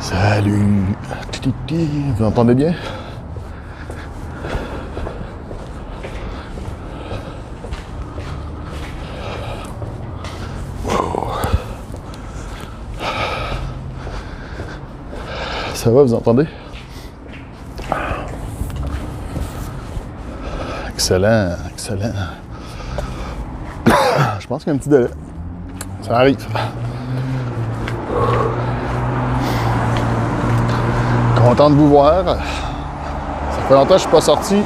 Salut! Vous entendez bien? Wow. Ça va, vous entendez? Excellent, excellent. Je pense qu'il y a un petit délai. Ça arrive. Content de vous voir. Ça fait longtemps que je suis pas sorti.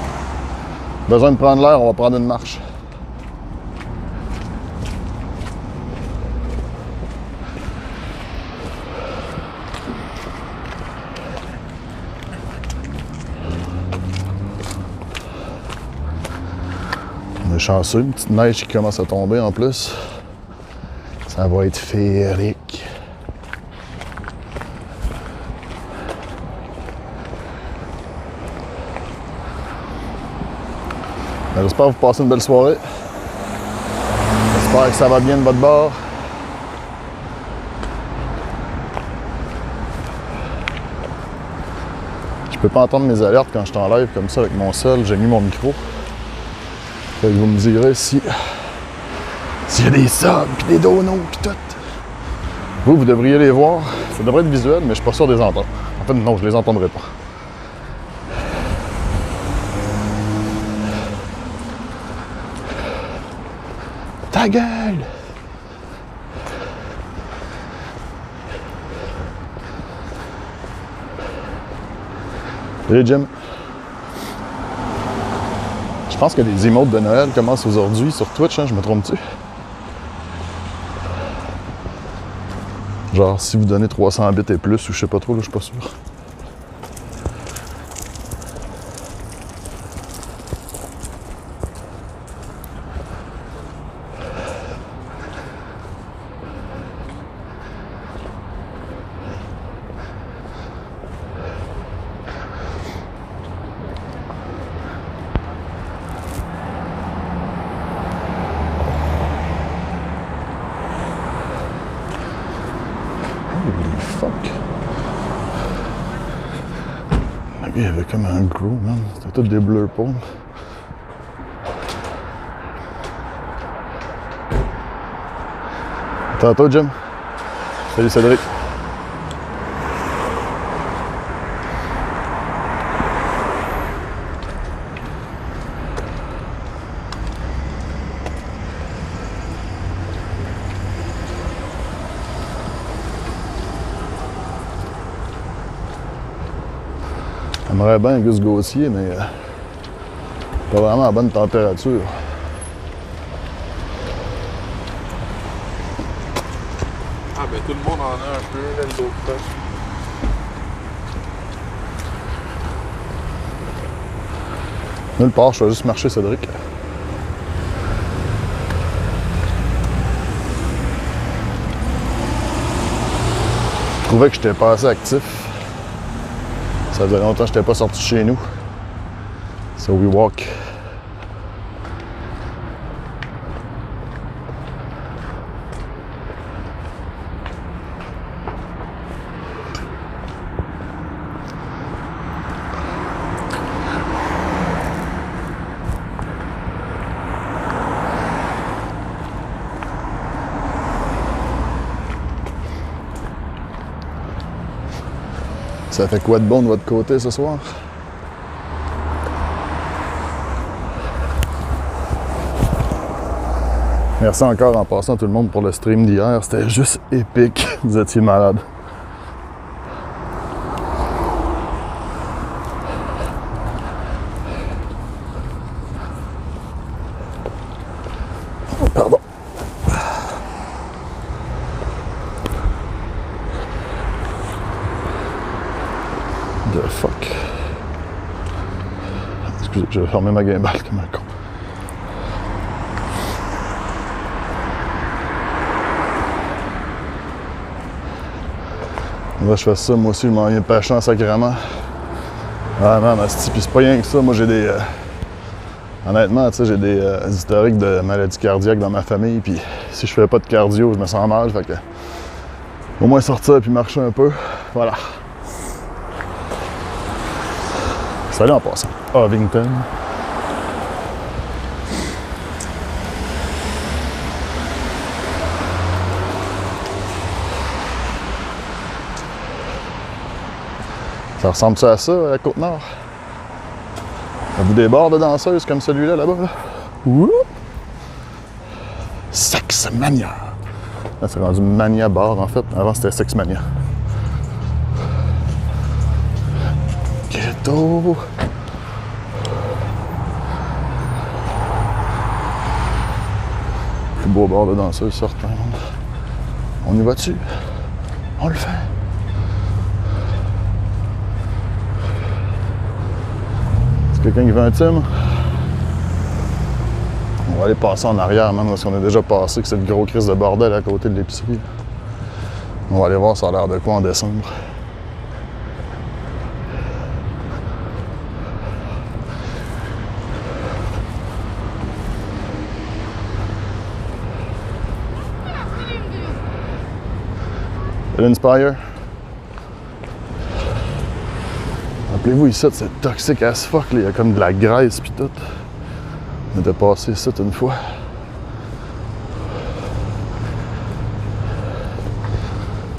Besoin de prendre l'air, on va prendre une marche. On est chanceux, une petite neige qui commence à tomber en plus. Ça va être féerique. J'espère que vous passez une belle soirée. J'espère que ça va bien de votre bord. Je peux pas entendre mes alertes quand je suis en live comme ça avec mon cell. J'ai mis mon micro. Fait que vous me direz s'il y a des subs, pis des donos, pis tout. Vous devriez les voir. Ça devrait être visuel, mais je suis pas sûr de les entendre. En fait, non, je les entendrai pas. Ta gueule! Salut Jim. Je pense que les emotes de Noël commencent aujourd'hui sur Twitch, hein, je me trompe-tu? Genre si vous donnez 300 bits et plus, ou je sais pas trop, là, je suis pas sûr. Holy fuck. Le gars, il y avait comme un gros, man. C'était tout des blur paumes. Tantôt, Jim. Salut, Cédric. J'aimerais bien un Gus Gauthier, mais pas vraiment à bonne température. Ah ben tout le monde en a un peu, là, les autres temps. Nulle part, je vais juste marcher, Cédric. Je trouvais que j'étais pas assez actif. Ça faisait longtemps que je n'étais pas sorti de chez nous. So we walk. Ça fait quoi de bon de votre côté ce soir? Merci encore en passant tout le monde pour le stream d'hier. C'était juste épique. Vous étiez malades. Oh, pardon. The fuck. Excusez, je vais fermer ma gimbal comme un con. Là, je fais ça, moi aussi, je m'en viens pêchant sacrément. Ah man, asti, pis c'est pas rien que ça. Moi, j'ai des... honnêtement, tu sais, j'ai des historiques de maladies cardiaques dans ma famille, puis si je fais pas de cardio, je me sens mal, fait que... Au moins sortir puis marcher un peu, voilà. Salut en passant. Ovington. Ça ressemble ça à ça, à Côte-Nord? À bout des bars de danseuses comme celui-là, là-bas, là. Ouh! Sex Mania! Là, c'est rendu Mania Bar, en fait. Avant, c'était Sex Mania. Ghetto! Plus beau bar de danseuses, certain. On y va-tu? On le fait! Quelqu'un qui veut un Tim? On va aller passer en arrière, même, parce qu'on a déjà passé que c'est le gros crise de bordel à côté de l'épicerie. On va aller voir ça a l'air de quoi en décembre. L'Inspire. Rappelez-vous ici, c'est toxique as fuck, là. Il y a comme de la graisse pis tout. On était passé ici une fois.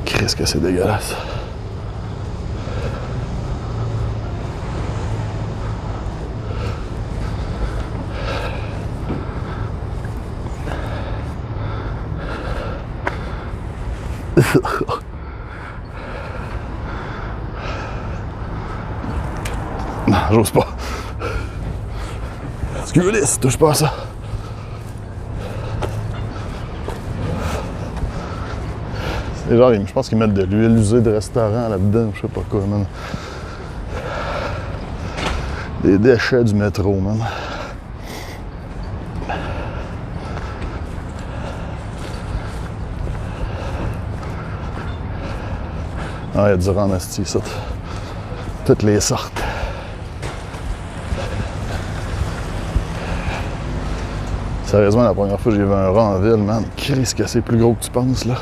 Qu'est-ce que c'est dégueulasse. Non, j'ose pas. Excusez, touche pas à ça. C'est genre, je pense qu'ils mettent de l'huile usée de restaurant là-dedans, je sais pas quoi, man. Des déchets du métro, man. Ah, il y a du rhum asti, ça. Toutes les sortes. Sérieusement, la première fois que j'ai vu un rat en ville, man, qu'est-ce que c'est plus gros que tu penses, là.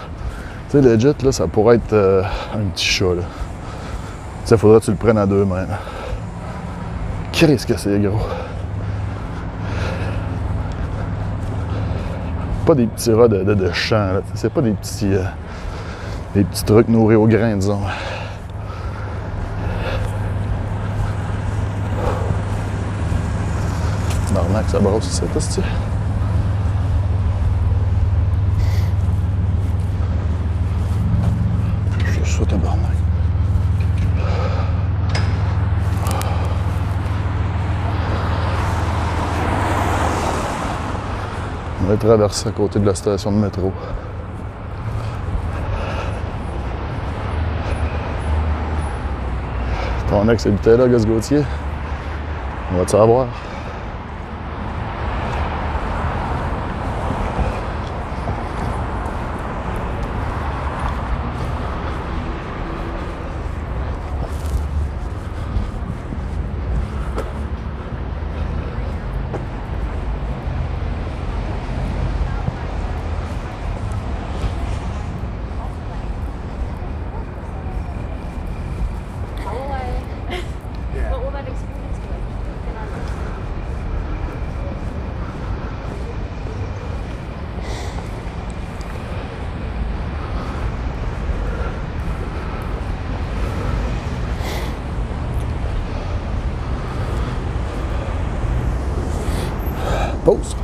Tu sais, legit, là, ça pourrait être un petit chat, là. Tu sais, faudrait que tu le prennes à 2 mains, là. Qu'est-ce que c'est gros. Pas des petits rats de champ, là. C'est pas des petits trucs nourris au grain, disons. Barnac, ça brosse, c'est ça, c'est-tu? Je suis tabarnak. On va traverser à côté de la station de métro. Ton ex habitait là, Gus Gauthier? On va-tu savoir? What will that experience be like? Been on this? Pause.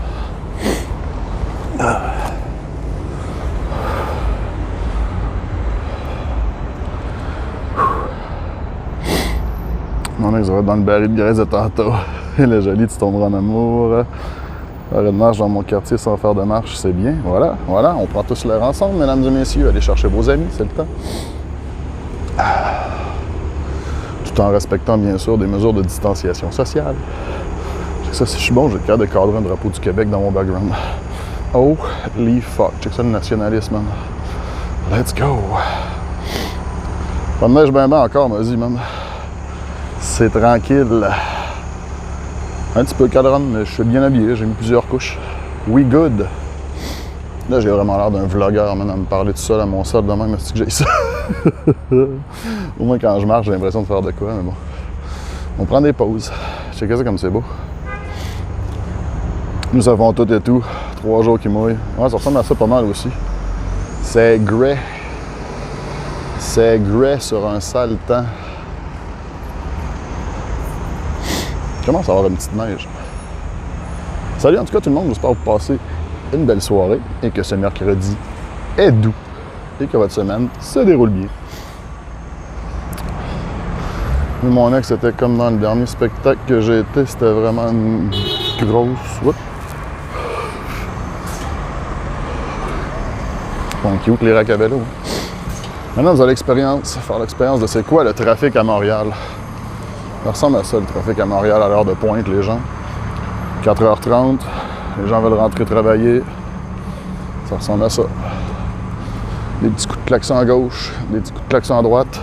Mon ex va être dans le baril de graisse de tantôt. Et le joli, tu tomberas en amour. Arrêt de marche dans mon quartier sans faire de marche, c'est bien. Voilà, voilà, on prend tous l'air ensemble, mesdames et messieurs. Allez chercher vos amis, c'est le temps. Tout en respectant, bien sûr, des mesures de distanciation sociale. Check ça, si je suis bon, j'ai le cas de cadrer un drapeau du Québec dans mon background. Holy fuck, check ça le nationalisme, man. Let's go. Pas de neige ben encore, vas-y, man. C'est tranquille. Un petit peu cadran, mais je suis bien habillé, j'ai mis plusieurs couches. We good. Là, j'ai vraiment l'air d'un vlogueur, man, à me parler tout seul à mon sol de même, est-ce que j'ai ça? Au moins, quand je marche, j'ai l'impression de faire de quoi, mais bon. On prend des pauses. Checkez ça comme c'est beau. Nous avons tout et tout. 3 jours qui mouillent. Ouais, ça ressemble à ça pas mal aussi. C'est grey. C'est grey sur un sale temps. Il commence à avoir une petite neige. Salut en tout cas tout le monde, j'espère que vous passez une belle soirée et que ce mercredi est doux et que votre semaine se déroule bien. Mon ex, c'était comme dans le dernier spectacle que j'ai été, c'était vraiment une grosse... Oups. Bon, cute les racks à vélo. Maintenant, vous allez faire l'expérience de c'est quoi le trafic à Montréal. Ça ressemble à ça, le trafic à Montréal à l'heure de pointe, les gens. 4h30, les gens veulent rentrer travailler. Ça ressemble à ça. Des petits coups de klaxon à gauche, des petits coups de klaxon à droite.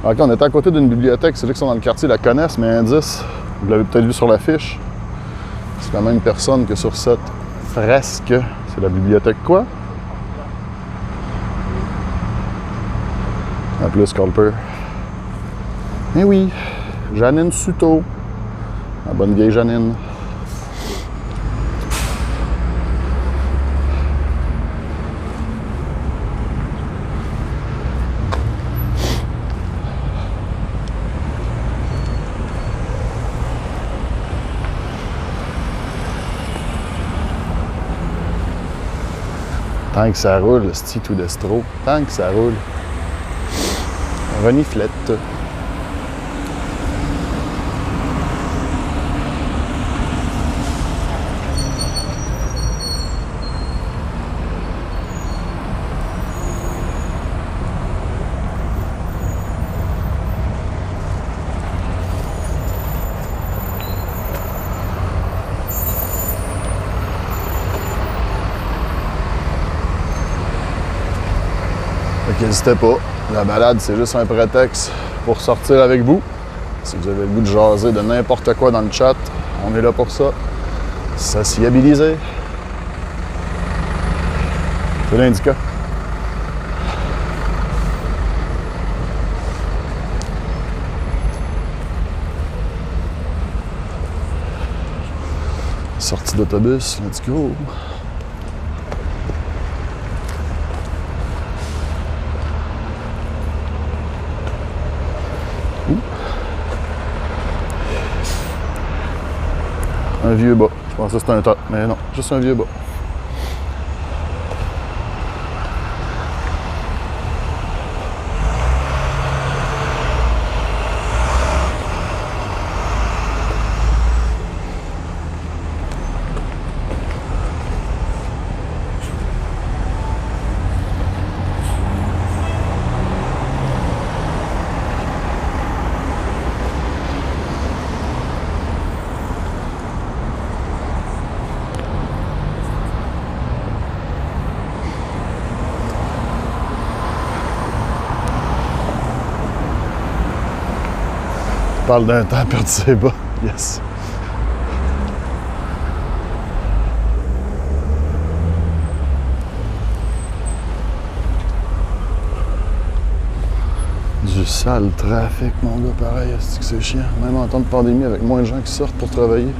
Ok, on était à côté d'une bibliothèque, ceux qui sont dans le quartier la connaissent, mais indice, vous l'avez peut-être vu sur l'affiche. C'est la même personne que sur cette fresque. C'est la bibliothèque quoi? Appelez Scalper. Eh oui, Janine Suto. La bonne vieille Janine. Tant que ça roule, c'est tout d'estro. Tant que ça roule. Reniflette. N'hésitez pas, la balade c'est juste un prétexte pour sortir avec vous. Si vous avez le goût de jaser de n'importe quoi dans le chat, on est là pour ça. Sociabiliser. C'est l'indicat. Sortie d'autobus, let's go. Un vieux bas. Je pensais que c'était un tas, mais non, juste un vieux bas. Parle d'un temps perdu ses bas. Yes. Du sale trafic, mon gars, pareil, c'est chiant. Même en temps de pandémie, avec moins de gens qui sortent pour travailler.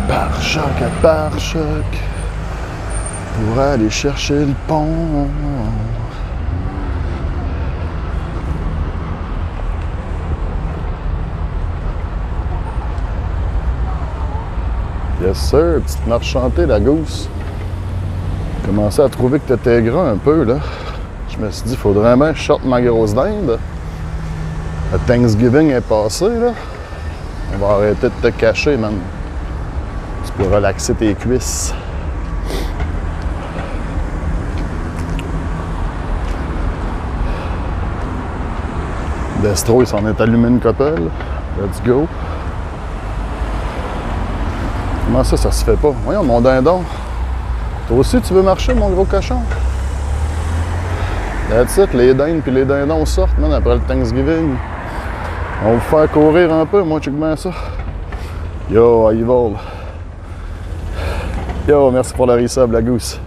Pare-choc à pare-choc pour aller chercher le pont. Yes sir, petite marche chantée la gousse. J'ai commencé à trouver que t'étais gras un peu là. Je me suis dit, faudrait bien que je sorte ma grosse dinde. Le Thanksgiving est passé là. On va arrêter de te cacher, man. Pour relaxer tes cuisses. Destro, il s'en est allumé une couple. Let's go. Comment ça se fait pas? Voyons, mon dindon. Toi aussi, tu veux marcher, mon gros cochon? That's it, les dindes puis les dindons sortent, man, après le Thanksgiving. On va vous faire courir un peu, moi, check bien ça. Yo, il vole. Yo, merci pour la resub, la gousse.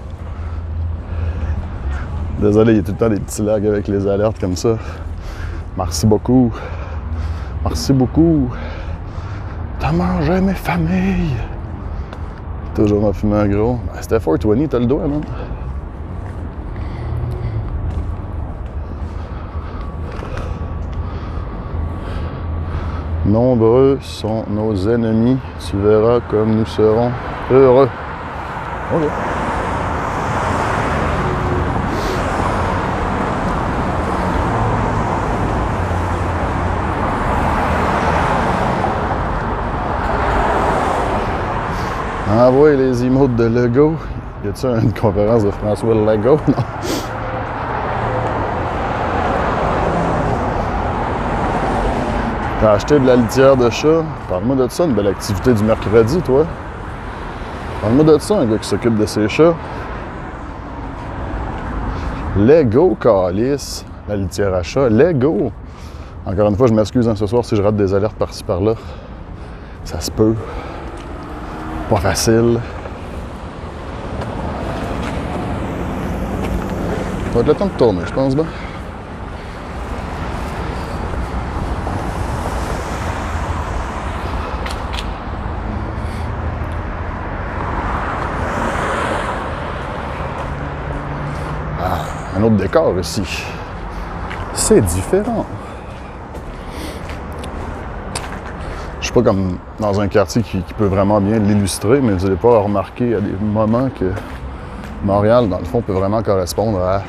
Désolé, il y a tout le temps des petits lags avec les alertes comme ça. Merci beaucoup. Merci beaucoup. T'as mangé mes familles. Toujours en fumant gros. Ben, c'était 420, t'as le doigt, man. Nombreux sont nos ennemis. Tu verras comme nous serons heureux. OK. Envoie les emotes de Lego. Y a-t-il une conférence de François Lego? Non. T'as acheté de la litière de chat. Parle-moi de ça, une belle activité du mercredi, toi. Parle-moi de ça, un gars qui s'occupe de ses chats. Lego, calice. La litière à chat. Lego. Encore une fois, je m'excuse ce soir si je rate des alertes par-ci par-là. Ça se peut. Pas facile. Ça va être le temps de tourner, je pense bien. Un autre décor ici. C'est différent. Je suis pas comme dans un quartier qui peut vraiment bien l'illustrer, mais vous n'allez pas remarquer à des moments que Montréal, dans le fond, peut vraiment correspondre à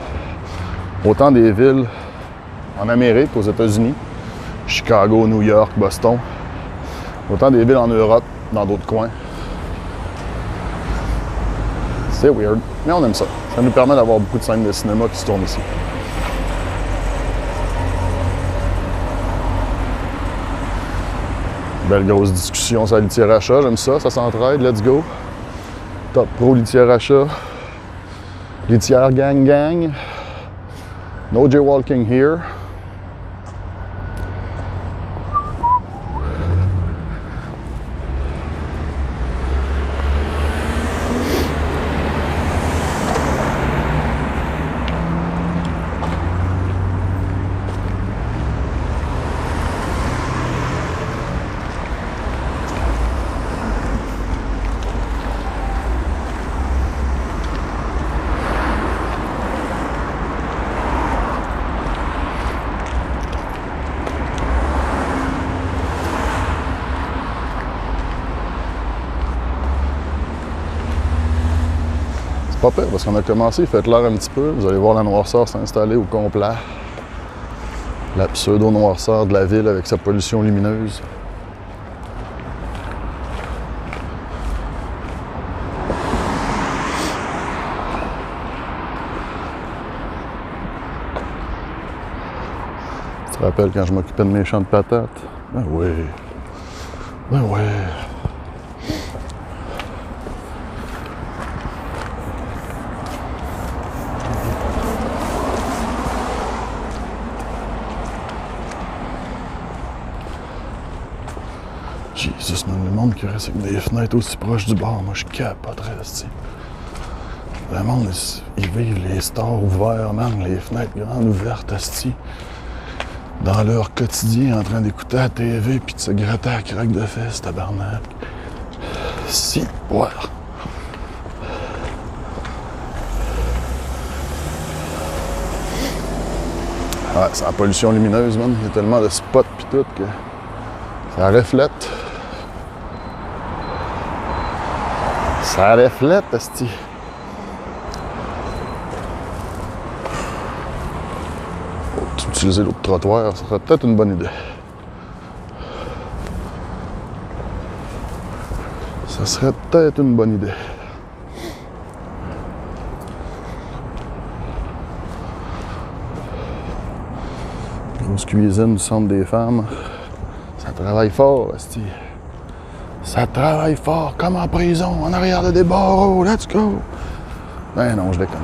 autant des villes en Amérique, aux États-Unis, Chicago, New York, Boston, autant des villes en Europe, dans d'autres coins. C'est weird, mais on aime ça. Ça nous permet d'avoir beaucoup de scènes de cinéma qui se tournent ici. Belle grosse discussion sur la litière à chat, j'aime ça, ça s'entraide, let's go. Top pro litière à chat. Litière gang gang. No jaywalking here. Pas pire, parce qu'on a commencé, faites l'air un petit peu. Vous allez voir la noirceur s'installer au complet. La pseudo-noirceur de la ville avec sa pollution lumineuse. Tu te rappelles quand je m'occupais de mes champs de patates? Ben oui. Ben oui. Jesus, man, le monde qui reste avec des fenêtres aussi proches du bar, moi je capoterais, c'ti. Le monde, ils vivent les stores ouverts, man, les fenêtres grandes ouvertes, c'ti. Dans leur quotidien, en train d'écouter la TV puis de se gratter à la craque de fesses, tabarnak. Si, ouais. Ouais, c'est la pollution lumineuse, man. Il y a tellement de spots pis tout que ça reflète. Ça reflète, esti. Faut utiliser l'autre trottoir, ça serait peut-être une bonne idée. Ça serait peut-être une bonne idée. Grosse cuisine du centre des femmes. Ça travaille fort, esti. Ça travaille fort, comme en prison, en arrière de des barreaux, let's go! Ben non, je déconne.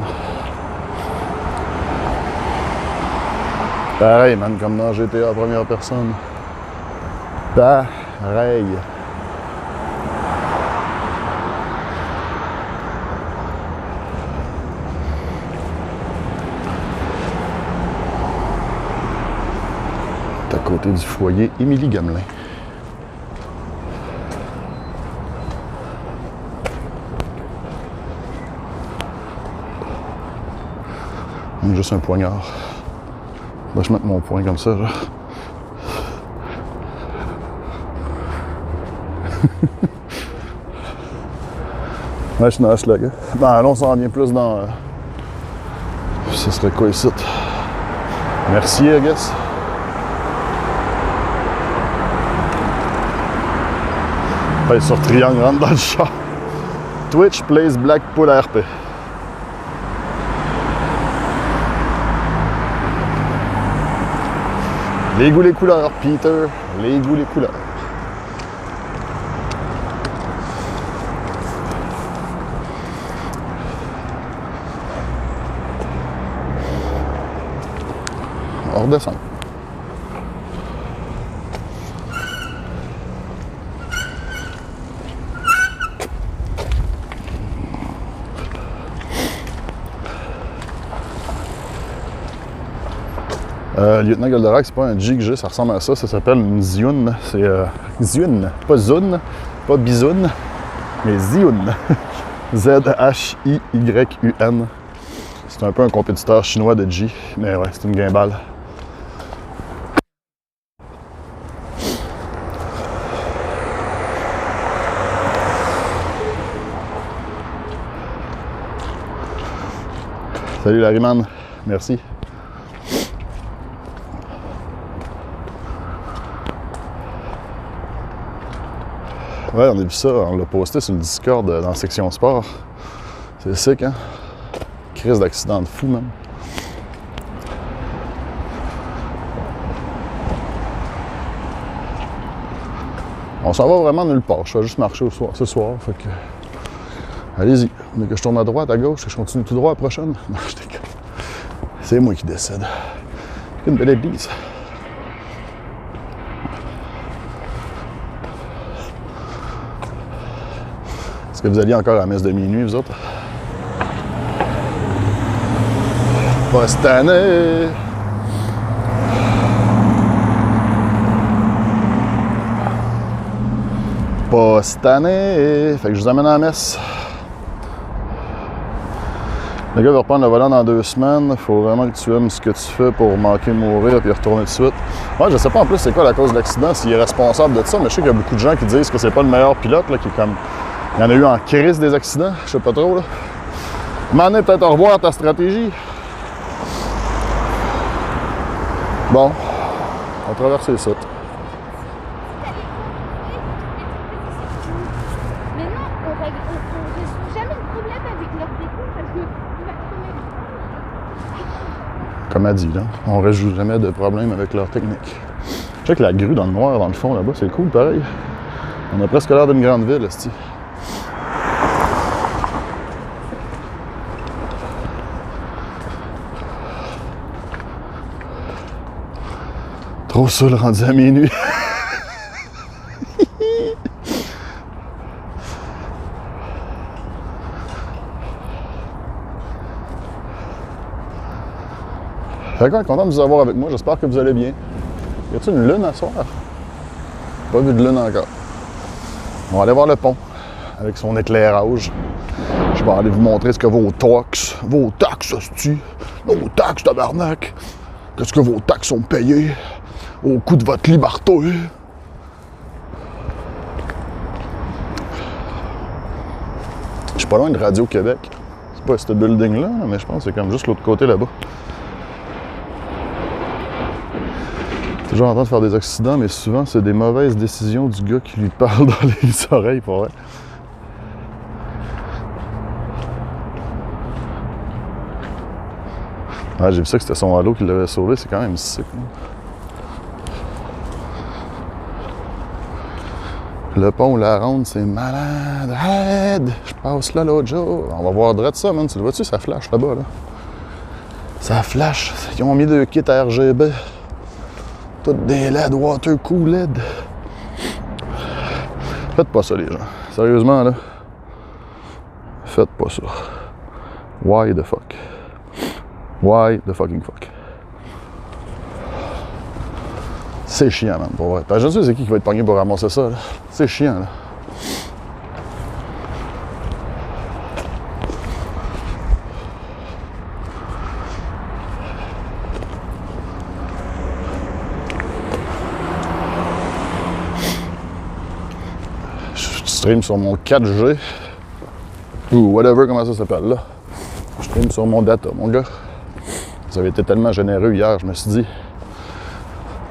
Pareil, man, comme dans GTA première personne. Pareil. À côté du foyer Émilie Gamelin. Juste un poignard. Là, je mets mon poing comme ça, genre. Ouais, je suis dans la schlag. Ben, là, on s'en vient plus dans... Ce serait quoi ici? Merci, I guess. Ben, sur Triangle, rentre dans le char. Twitch plays Blackpool RP. Les goûts, les couleurs, Peter. Les goûts, les couleurs. On redescend. Lieutenant Goldorak, c'est pas un G que j'ai, ça ressemble à ça s'appelle une Zioun. C'est Zioun, pas Zun, pas Bizoun, mais Zioun. Z-H-I-Y-U-N. C'est un peu un compétiteur chinois de G, mais ouais, c'est une gimbale. Salut Larryman, merci. Ouais, on a vu ça, on l'a posté sur le Discord dans la section sport. C'est sick, hein? Crise d'accident de fou, même. On s'en va vraiment nulle part. Je vais juste marcher ce soir, fait que... Allez-y. Mais que je tourne à droite, à gauche, que je continue tout droit à la prochaine. Non, je déconne. C'est moi qui décide. Une belle église. Est-ce que vous alliez encore à la messe de minuit, vous autres? Pas cette année! Pas cette année! Fait que je vous amène à la messe. Le gars va reprendre le volant dans 2 semaines. Il faut vraiment que tu aimes ce que tu fais pour manquer mourir et retourner de suite. Moi, je sais pas en plus c'est quoi la cause de l'accident, s'il est responsable de ça, mais je sais qu'il y a beaucoup de gens qui disent que c'est pas le meilleur pilote, là, qui est comme... Il y en a eu en crise des accidents, je sais pas trop, là. M'en est peut-être à revoir ta stratégie. Bon, on va traverser ça. Mais non, on résout jamais de problème avec leur décompte parce que Comme elle dit, là, on résout jamais de problème avec leur technique. Je sais que la grue dans le noir, dans le fond, là-bas, c'est cool, pareil. On a presque l'air d'une grande ville, esti. Trop saoul rendu à minuit. Fait que content de vous avoir avec moi, j'espère que vous allez bien. Y a-t-il une lune à soir? Pas vu de lune encore. On va aller voir le pont avec son éclairage. Je vais aller vous montrer ce que vos taxes, hostie, nos taxes, tabarnak. Qu'est-ce que vos taxes sont payées au coût de votre liberté. Je suis pas loin de Radio-Québec. C'est pas ce building-là, mais je pense que c'est comme juste l'autre côté là-bas. Toujours en train de faire des accidents, mais souvent c'est des mauvaises décisions du gars qui lui parle dans les oreilles, pour vrai. Ah, j'ai vu ça que c'était son halo qui l'avait sauvé, c'est quand même sick. Le pont, la ronde, c'est malade. Arrête! Je passe là l'autre jour. On va voir direct ça, man. Tu le vois-tu, ça flash là-bas, là? Ça flash. Ils ont mis 2 kits à RGB. Toutes des LED, water cooled. Faites pas ça, les gens. Sérieusement, là. Faites pas ça. Why the fuck? Why the fucking fuck? C'est chiant, man, pour vrai. Je ne sais c'est qui va être pogné pour ramasser ça, là. C'est chiant, là. Je stream sur mon 4G. Ou whatever, comment ça s'appelle, là. Je stream sur mon data, mon gars. Vous avez été tellement généreux hier, je me suis dit...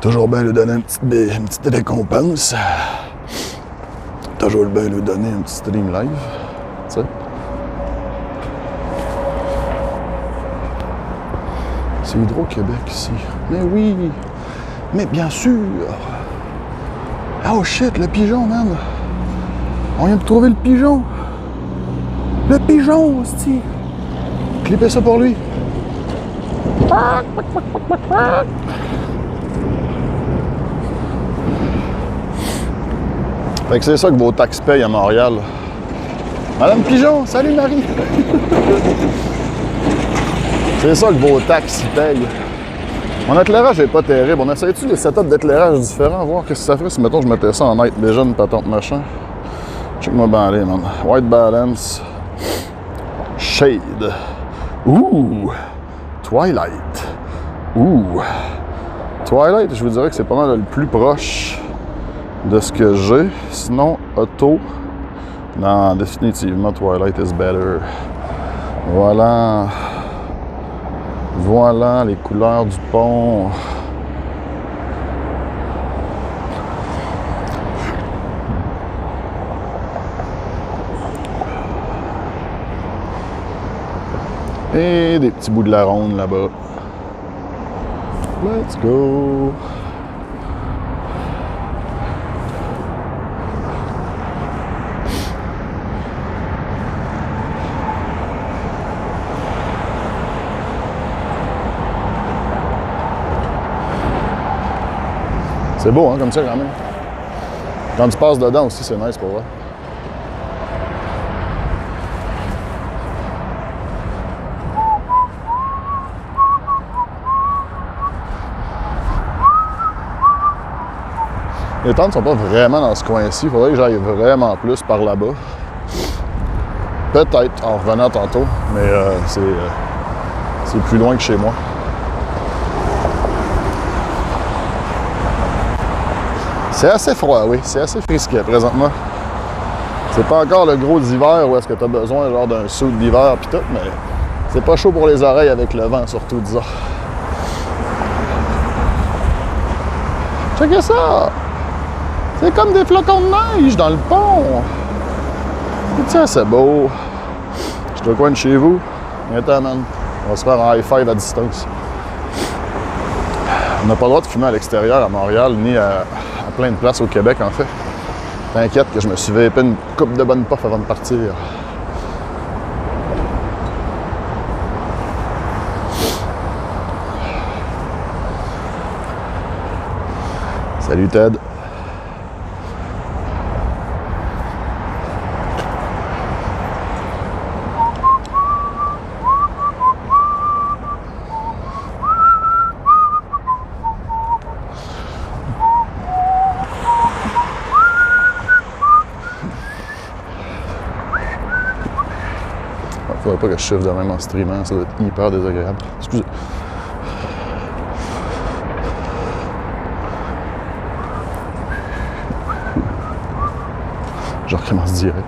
Toujours bien lui donner une petite récompense. Toujours bien lui donner un petit stream live. Tu sais. C'est Hydro-Québec ici. Mais oui! Mais bien sûr! Oh shit, le pigeon, man! On vient de trouver le pigeon! Le pigeon, hostie! Clippez ça pour lui! Fait que c'est ça que vos taxes payent à Montréal. Madame Pigeon, salut Marie! C'est ça que vos taxes payent. Mon éclairage n'est pas terrible. On essaie-tu des setups d'éclairage différents, voir qu'est-ce que ça ferait si, mettons, je mettais ça en night vision, patente machin. Check-moi bien aller, man. White balance. Shade. Ouh! Twilight. Ouh! Twilight, je vous dirais que c'est pas mal le plus proche de ce que j'ai. Sinon, auto. Non, définitivement, Twilight is better. Voilà. Voilà les couleurs du pont. Et des petits bouts de la ronde là-bas. Let's go! C'est beau, hein, comme ça, quand même. Quand tu passes dedans aussi, c'est nice pour vrai. Les tentes sont pas vraiment dans ce coin-ci. Il faudrait que j'aille vraiment plus par là-bas. Peut-être en revenant tantôt, mais c'est plus loin que chez moi. C'est assez froid, oui. C'est assez frisquet présentement. C'est pas encore le gros d'hiver où est-ce que tu as besoin genre d'un suit d'hiver pis tout, mais c'est pas chaud pour les oreilles avec le vent, surtout, disons. Checkez ça! C'est comme des flocons de neige dans le pont! Et tiens, c'est beau! Je suis au coin de chez vous. Viens-t'en, man. On va se faire un high five à distance. On n'a pas le droit de fumer à l'extérieur à Montréal, ni à plein de places au Québec, en fait. T'inquiète que je me suis vapé une coupe de bonnes puffs avant de partir. Salut Ted. Faudrait pas que je chiffre de même en streamant, ça doit être hyper désagréable. Excusez. Je recommence direct.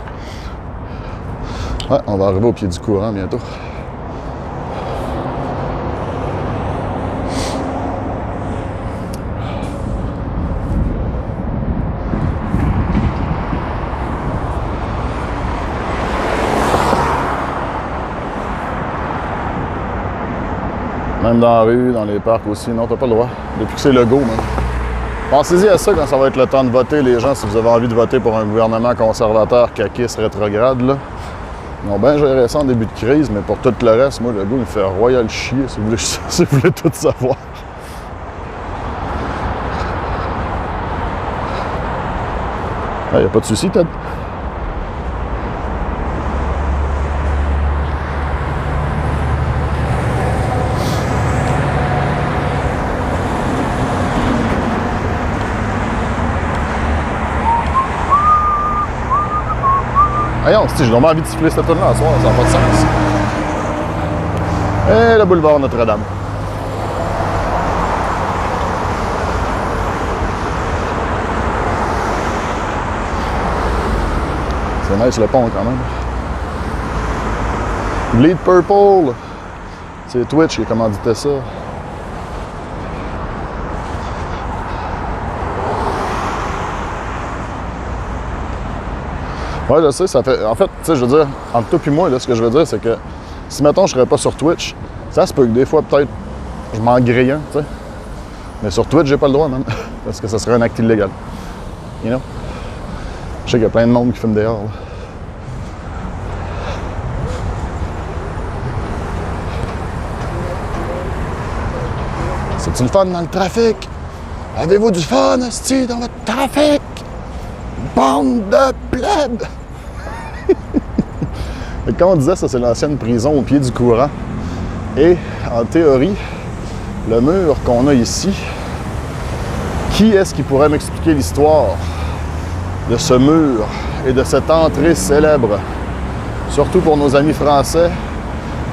Ouais, on va arriver au pied du courant bientôt. Même dans la rue, dans les parcs aussi. Non, t'as pas le droit. Depuis que c'est le go, man. Pensez-y à ça quand ça va être le temps de voter, les gens, si vous avez envie de voter pour un gouvernement conservateur, caquiste, rétrograde, là. Ils ont bien géré ça en début de crise, mais pour tout le reste, moi, le gars, il me fait royal chier, si vous voulez, si vous voulez tout savoir. Il n'y a pas de souci, Ted. Voyons, j'ai vraiment envie de siffler cette tonne-là ce soir, ça n'a pas de sens. Et le boulevard Notre-Dame. C'est nice le pont quand même. Bleed Purple. C'est Twitch qui a commandité ça. Ouais, je sais, ça fait. En fait, tu sais, je veux dire, entre toi et moi, là, ce que je veux dire, c'est que si, mettons, je serais pas sur Twitch, ça se peut que des fois, peut-être, je m'en grille un, tu sais. Mais sur Twitch, j'ai pas le droit, même. Parce que ça serait un acte illégal. You know? Je sais qu'il y a plein de monde qui filme dehors, là. C'est-tu le fun dans le trafic? Avez-vous du fun, esti, dans votre trafic? Bande de plebs! Et comme on disait, ça c'est l'ancienne prison au pied du courant. Et en théorie, le mur qu'on a ici, qui est-ce qui pourrait m'expliquer l'histoire de ce mur et de cette entrée célèbre? Surtout pour nos amis français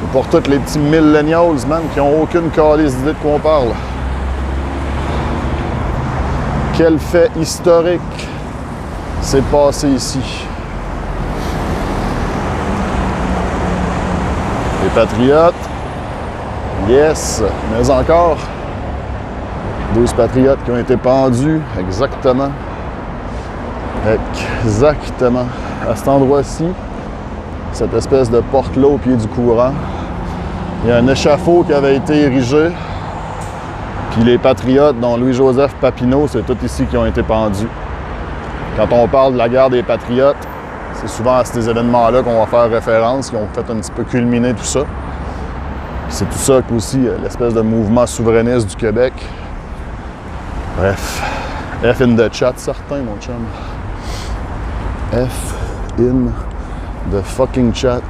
ou pour tous les petits millennials, man, qui n'ont aucune calisse d'idée de quoi on parle. Quel fait historique s'est passé ici? Les patriotes, yes, mais encore 12 patriotes qui ont été pendus exactement à cet endroit-ci, cette espèce de porte-là au pied du courant. Il y a un échafaud qui avait été érigé, puis les patriotes, dont Louis-Joseph Papineau, c'est tout ici qui ont été pendus. Quand on parle de la guerre des patriotes, c'est souvent à ces événements-là qu'on va faire référence, qui ont fait un petit peu culminer tout ça. C'est tout ça qu'aussi l'espèce de mouvement souverainiste du Québec. Bref, F in the chat, certain, mon chum. F in the fucking chat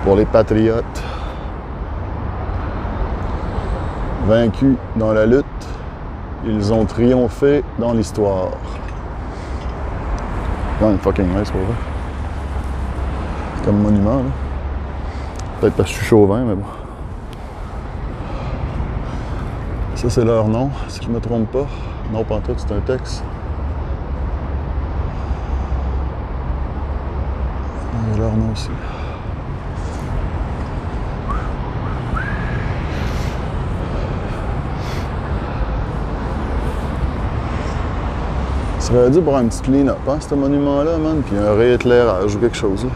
pour les patriotes. Vaincus dans la lutte, ils ont triomphé dans l'histoire. Non, une fucking nice pour vrai. Comme monument, là. Peut-être parce que je suis chauvin, mais bon. Ça, c'est leur nom, si je me trompe pas. Non, pantoute, c'est un texte. Il y a leur nom aussi. Ça serait dû pour un petit clean-up, hein, ce monument-là, man, puis un rééclairage ou quelque chose, là.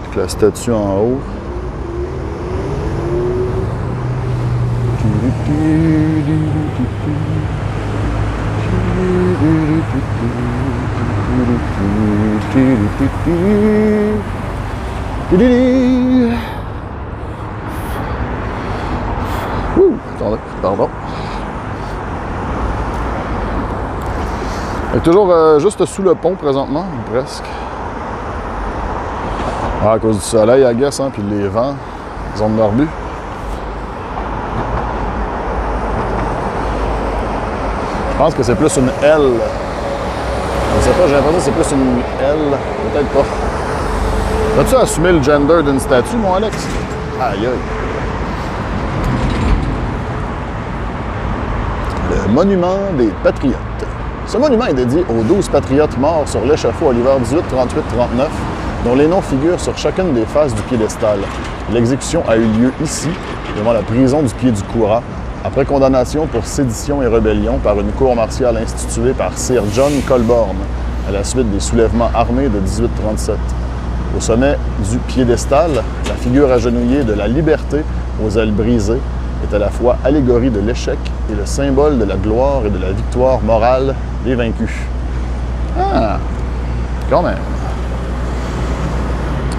Avec la statue en haut. Attendez, pardon. On est toujours juste sous le pont présentement, presque. Ah, à cause du soleil, I guess, hein, puis les vents, zone Norbu. Je pense que c'est plus une L. Je sais pas, j'ai l'impression que c'est plus une L. Peut-être pas. As-tu assumé le gender d'une statue, mon Alex? Aïe aïe. Le monument des patriotes. Ce monument est dédié aux 12 patriotes morts sur l'échafaud à l'hiver 18-38-39, dont les noms figurent sur chacune des faces du piédestal. L'exécution a eu lieu ici, devant la prison du pied du courant, après condamnation pour sédition et rébellion par une cour martiale instituée par Sir John Colborne, à la suite des soulèvements armés de 1837. Au sommet du piédestal, la figure agenouillée de la liberté aux ailes brisées est à la fois allégorie de l'échec et le symbole de la gloire et de la victoire morale des vaincus. Ah! Quand même!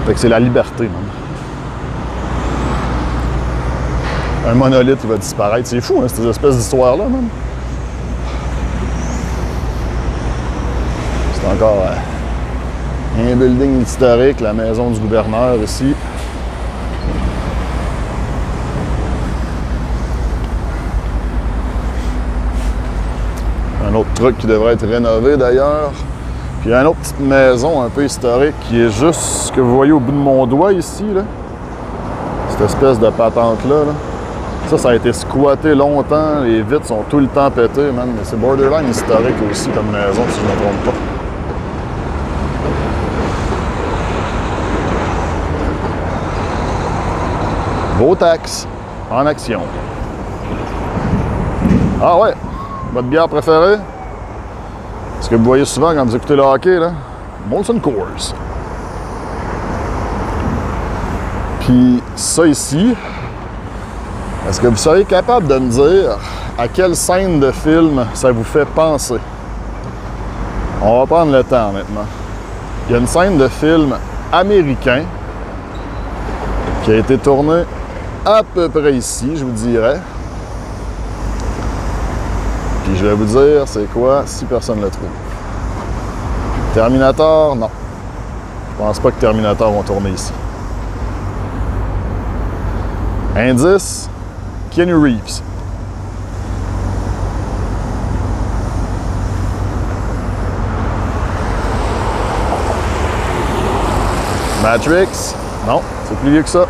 Fait que c'est la liberté, man. Un monolithe qui va disparaître. C'est fou, hein, cette espèce d'histoire-là, man. C'est encore un building historique, la maison du gouverneur ici. Un autre truc qui devrait être rénové d'ailleurs. Puis il y a une autre petite maison un peu historique qui est juste ce que vous voyez au bout de mon doigt ici, là. Cette espèce de patente-là, là. Ça a été squatté longtemps, les vitres sont tout le temps pétées, man. Mais c'est borderline historique aussi comme maison, si je ne me trompe pas. Votax, en action. Ah ouais, votre bière préférée? Ce que vous voyez souvent quand vous écoutez le hockey, là, Molson Coors. Puis ça ici, est-ce que vous seriez capable de me dire à quelle scène de film ça vous fait penser? On va prendre le temps maintenant. Il y a une scène de film américain qui a été tournée à peu près ici, je vous dirais. Puis je vais vous dire c'est quoi si personne ne le trouve. Terminator, non. Je pense pas que Terminator vont tourner ici. Indice, Keanu Reeves. Matrix, non, c'est plus vieux que ça.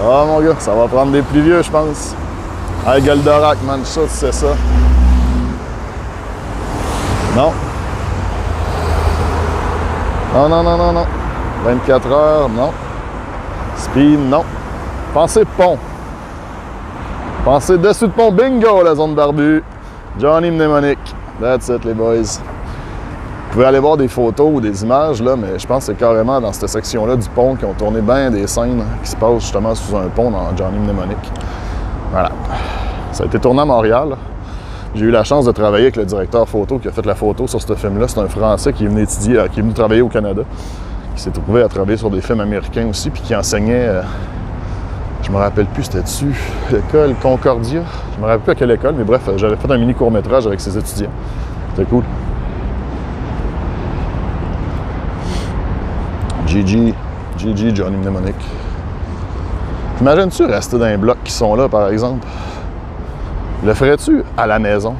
Ah mon gars, ça va prendre des plus vieux, je pense. Hey, Goldorak, man, ça, tu sais ça. Non. Non, non, non, non, non. 24 heures, non. Speed, non. Pensez pont. Pensez dessus de pont, bingo, la zone barbue. Johnny Mnemonic. That's it, les boys. Vous pouvez aller voir des photos ou des images, là, mais je pense que c'est carrément dans cette section-là du pont qu'ils ont tourné bien des scènes qui se passent justement sous un pont dans Johnny Mnemonic. Voilà. Ça a été tourné à Montréal. J'ai eu la chance de travailler avec le directeur photo qui a fait la photo sur ce film-là. C'est un Français qui est venu étudier, qui est venu travailler au Canada, qui s'est trouvé à travailler sur des films américains aussi, puis qui enseignait, je me rappelle plus, c'était dessus, l'école Concordia. Je me rappelle plus à quelle école, mais bref, j'avais fait un mini court-métrage avec ses étudiants. C'était cool. GG, Johnny Mnemonic. T'imagines-tu rester dans les blocs qui sont là, par exemple? Le ferais-tu à la maison?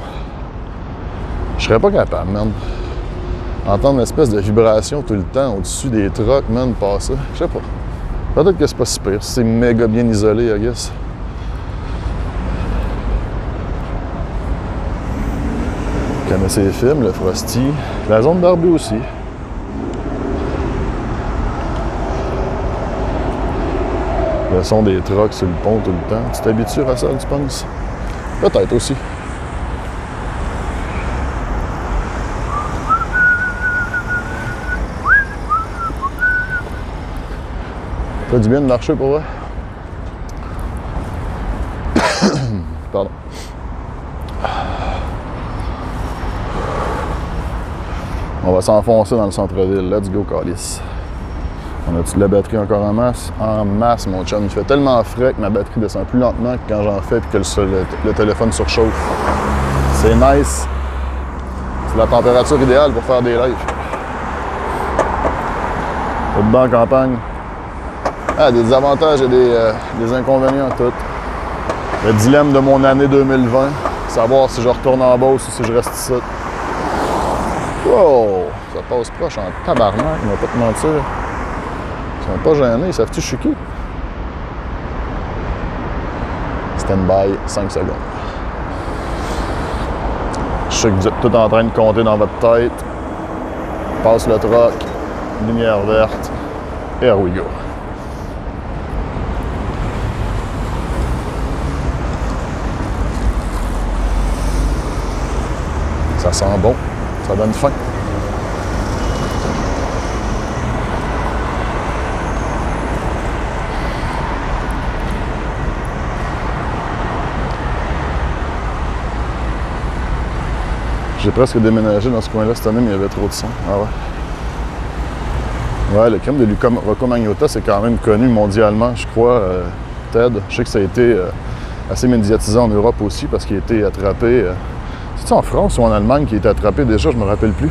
Je serais pas capable, man. Entendre une espèce de vibration tout le temps au-dessus des trucks, man, passer. Je sais pas. Peut-être que c'est pas si pire. C'est méga bien isolé, I guess. Vous connaissez les films, le Frosty. La zone barbue aussi. Le son des trucks sur le pont tout le temps. Tu t'habitues à ça, tu penses? Peut-être aussi. Ça fait du bien de marcher pour vrai. Pardon. On va s'enfoncer dans le centre-ville. Let's go, Calice. On a-tu de la batterie encore en masse? En masse, mon chum. Il fait tellement frais que ma batterie descend plus lentement que quand j'en fais et que le téléphone surchauffe. C'est nice. C'est la température idéale pour faire des lives. Tout dans la campagne. Ah, des avantages et des inconvénients, tout. Le dilemme de mon année 2020. Savoir si je retourne en Beauce ou si je reste ici. Wow! Ça passe proche en tabarnak, on va pas te mentir. Ils sont pas gênés, ils savent-tu chiquer? Stand-by, 5 secondes. Je sais que vous êtes tous en train de compter dans votre tête. Passe le truck, lumière verte, et here we go. Ça sent bon, ça donne faim. J'ai presque déménagé dans ce coin-là cette année, mais il y avait trop de son. Ah ouais. Ouais, le crime de Rocco Magnotta, c'est quand même connu mondialement, je crois, Ted. Je sais que ça a été assez médiatisé en Europe aussi parce qu'il a été attrapé. C'est-tu en France ou en Allemagne qui a été attrapé déjà? Je me rappelle plus.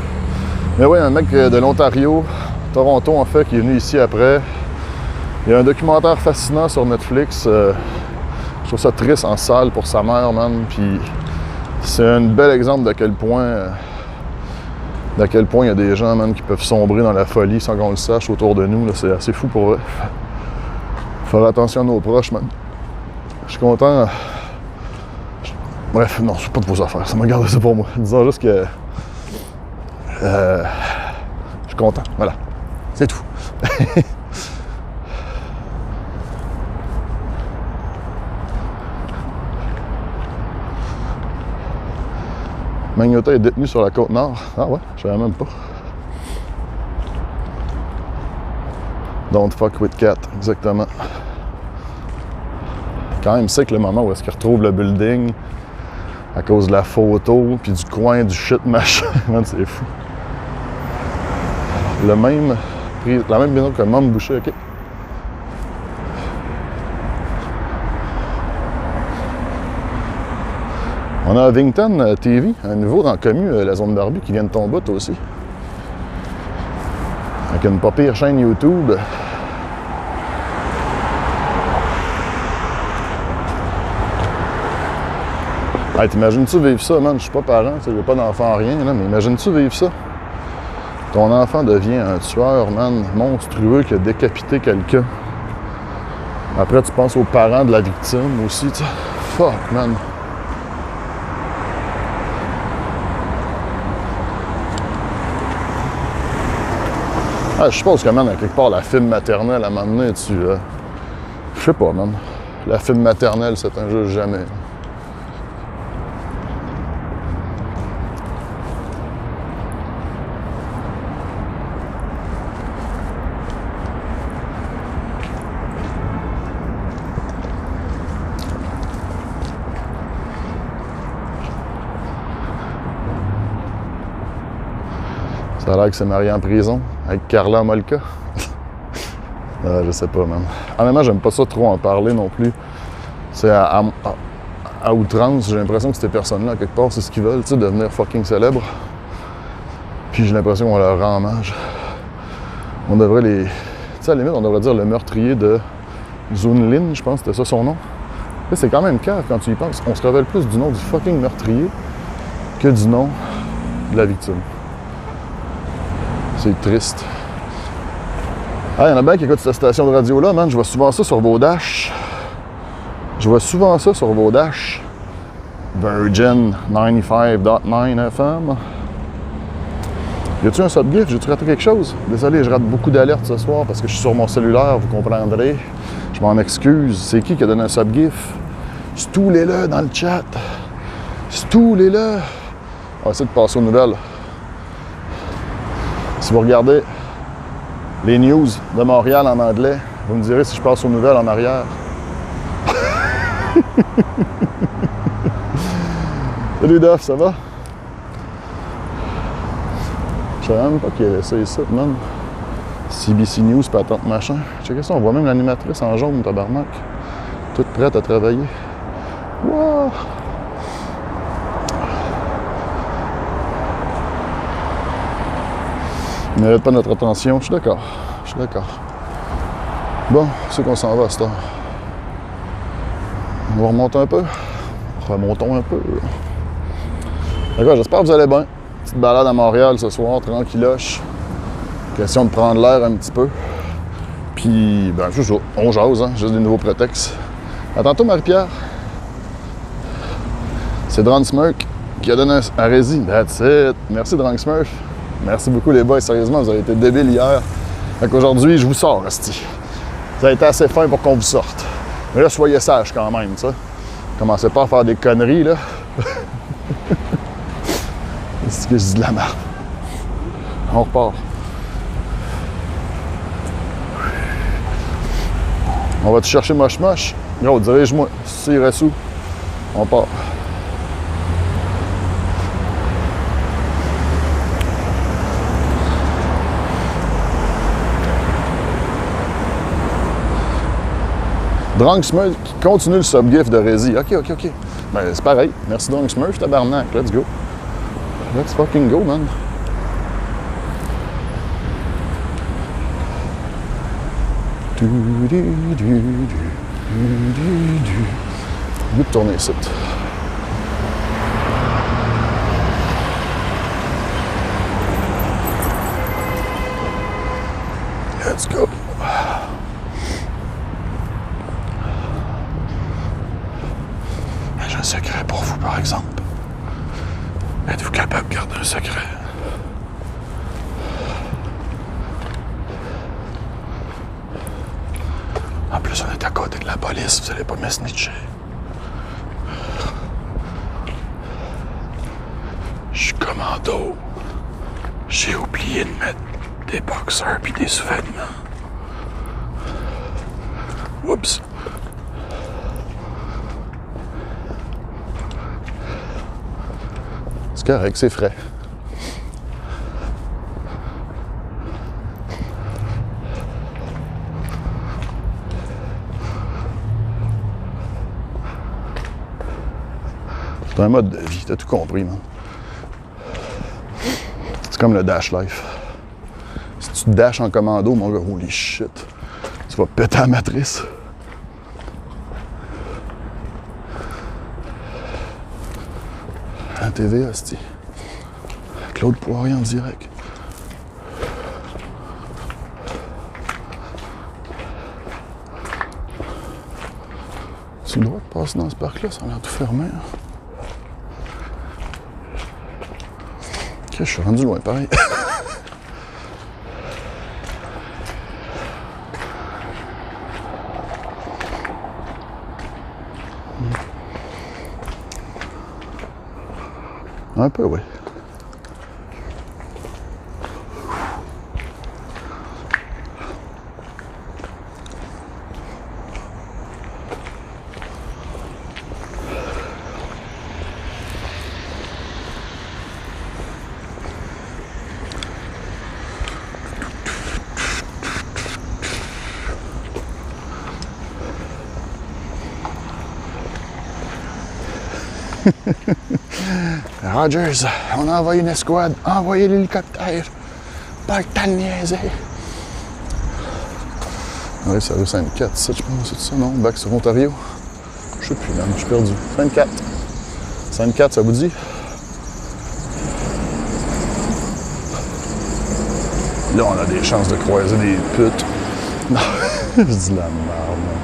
Mais ouais, un mec de l'Ontario, Toronto en fait, qui est venu ici après. Il y a un documentaire fascinant sur Netflix. Je trouve ça triste en salle pour sa mère, man. Puis c'est un bel exemple d'à quel point il y a des gens, man, qui peuvent sombrer dans la folie sans qu'on le sache autour de nous. Là. C'est assez fou pour eux. Faire attention à nos proches, man. Je suis content. Bref, non, c'est pas de vos affaires. Ça m'a gardé ça pour moi. Disons juste que je suis content. Voilà. C'est tout. Magnotta est détenu sur la Côte-Nord. Ah ouais, je savais même pas. Don't fuck with cat, exactement. Quand même sick le moment où est-ce qu'il retrouve le building à cause de la photo, puis du coin, du shit machin. Man, c'est fou. La même binocle que Mom Boucher, ok. On a Vington TV, un nouveau dans le commu, la zone Barbie, qui vient de tomber toi aussi. Avec une pas pire chaîne YouTube. Hey, t'imagines-tu vivre ça, man? Je suis pas parent, j'ai pas d'enfant, rien, là, mais imagines-tu vivre ça? Ton enfant devient un tueur, man, monstrueux qui a décapité quelqu'un. Après, tu penses aux parents de la victime aussi, tu sais. Fuck, man. Ah, je suppose que, man, à quelque part, la fibre maternelle, à un moment donné, je sais pas, man. La fibre maternelle, c'est un jeu jamais. Ça a l'air que c'est marié en prison avec Carla Molka. Je sais pas, man. Honnêtement, j'aime pas ça trop en parler non plus. C'est à outrance, j'ai l'impression que ces personnes-là, quelque part, c'est ce qu'ils veulent, tu sais, devenir fucking célèbres. Puis j'ai l'impression qu'on leur rend hommage. On devrait les... Tu sais, à la limite, on devrait dire le meurtrier de Zun Lin, je pense que c'était ça son nom. Là, c'est quand même cave quand tu y penses. On se révèle plus du nom du fucking meurtrier que du nom de la victime. C'est triste. Ah, il y en a bien qui écoutent cette station de radio-là, man. Je vois souvent ça sur vos dashs. Virgin 95.9 FM. Y a-tu un subgift? J'ai-tu raté quelque chose? Désolé, je rate beaucoup d'alertes ce soir parce que je suis sur mon cellulaire, vous comprendrez. Je m'en excuse. C'est qui a donné un subgif? Stoul est là dans le chat. Stoul est là. On va essayer de passer aux nouvelles. Si vous regardez les news de Montréal en anglais, vous me direz si je passe aux nouvelles en arrière. Salut Duff, ça va? Je savais même pas qu'il y avait ça ici, man. CBC News, patente machin. Checkez ça, on voit même l'animatrice en jaune, tabarnak. Toute prête à travailler. Wow! Il ne mérite pas notre attention, je suis d'accord. Bon, c'est qu'on s'en va à cette heure. On va remonter un peu. Remontons un peu. D'accord, j'espère que vous allez bien. Petite balade à Montréal ce soir, tranquilloche. Question de prendre l'air un petit peu. Puis, ben, c'est ça, on jase, hein, juste des nouveaux prétextes. À tantôt, Marie-Pierre. C'est Drunk Smurf qui a donné un rési. That's it. Merci, Drunk Smurf. Merci beaucoup, les boys. Sérieusement, vous avez été débiles hier. Fait qu'aujourd'hui, je vous sors, esti. Ça a été assez fin pour qu'on vous sorte. Mais là, soyez sages quand même, ça. Commencez pas à faire des conneries, là. C'est ce que je dis de la merde. On repart. On va te chercher moche-moche. Gros, dirige-moi. Si il reste où? On part. Drunk Smurf qui continue le subgift de Rési. OK. Ben, c'est pareil. Merci Drunk Smurf, tabarnak. Let's go. Let's fucking go, man. Du. Goût de tourner ici. Let's go. J'ai un secret pour vous, par exemple. Êtes-vous capable de garder un secret? En plus, on est à côté de la police, vous allez pas me snitcher. Je suis commando. J'ai oublié de mettre des boxers puis des sous-vêtements. Oups. C'est correct, c'est frais. C'est un mode de vie, t'as tout compris, man. C'est comme le dash life. Si tu te dashes en commando, mon gars, holy shit, tu vas péter la matrice. La TV, hostie. Claude Poirier en direct. Tu le droit de passer dans ce parc-là, ça a l'air tout fermé. Hein? Ok, je suis rendu loin, pareil. Un peu, oui. Rogers, on a envoyé une escouade, envoyé l'hélicoptère. Pas le temps de niaiser. Oui, c'est rue Sainte-Cat, ça, je pense, c'est ça, non? Bac sur Ontario. Je sais plus, man, je suis perdu. Sainte-Cat. Sainte-Cat, ça vous dit? Là, on a des chances de croiser des putes. Non, je dis la merde, man.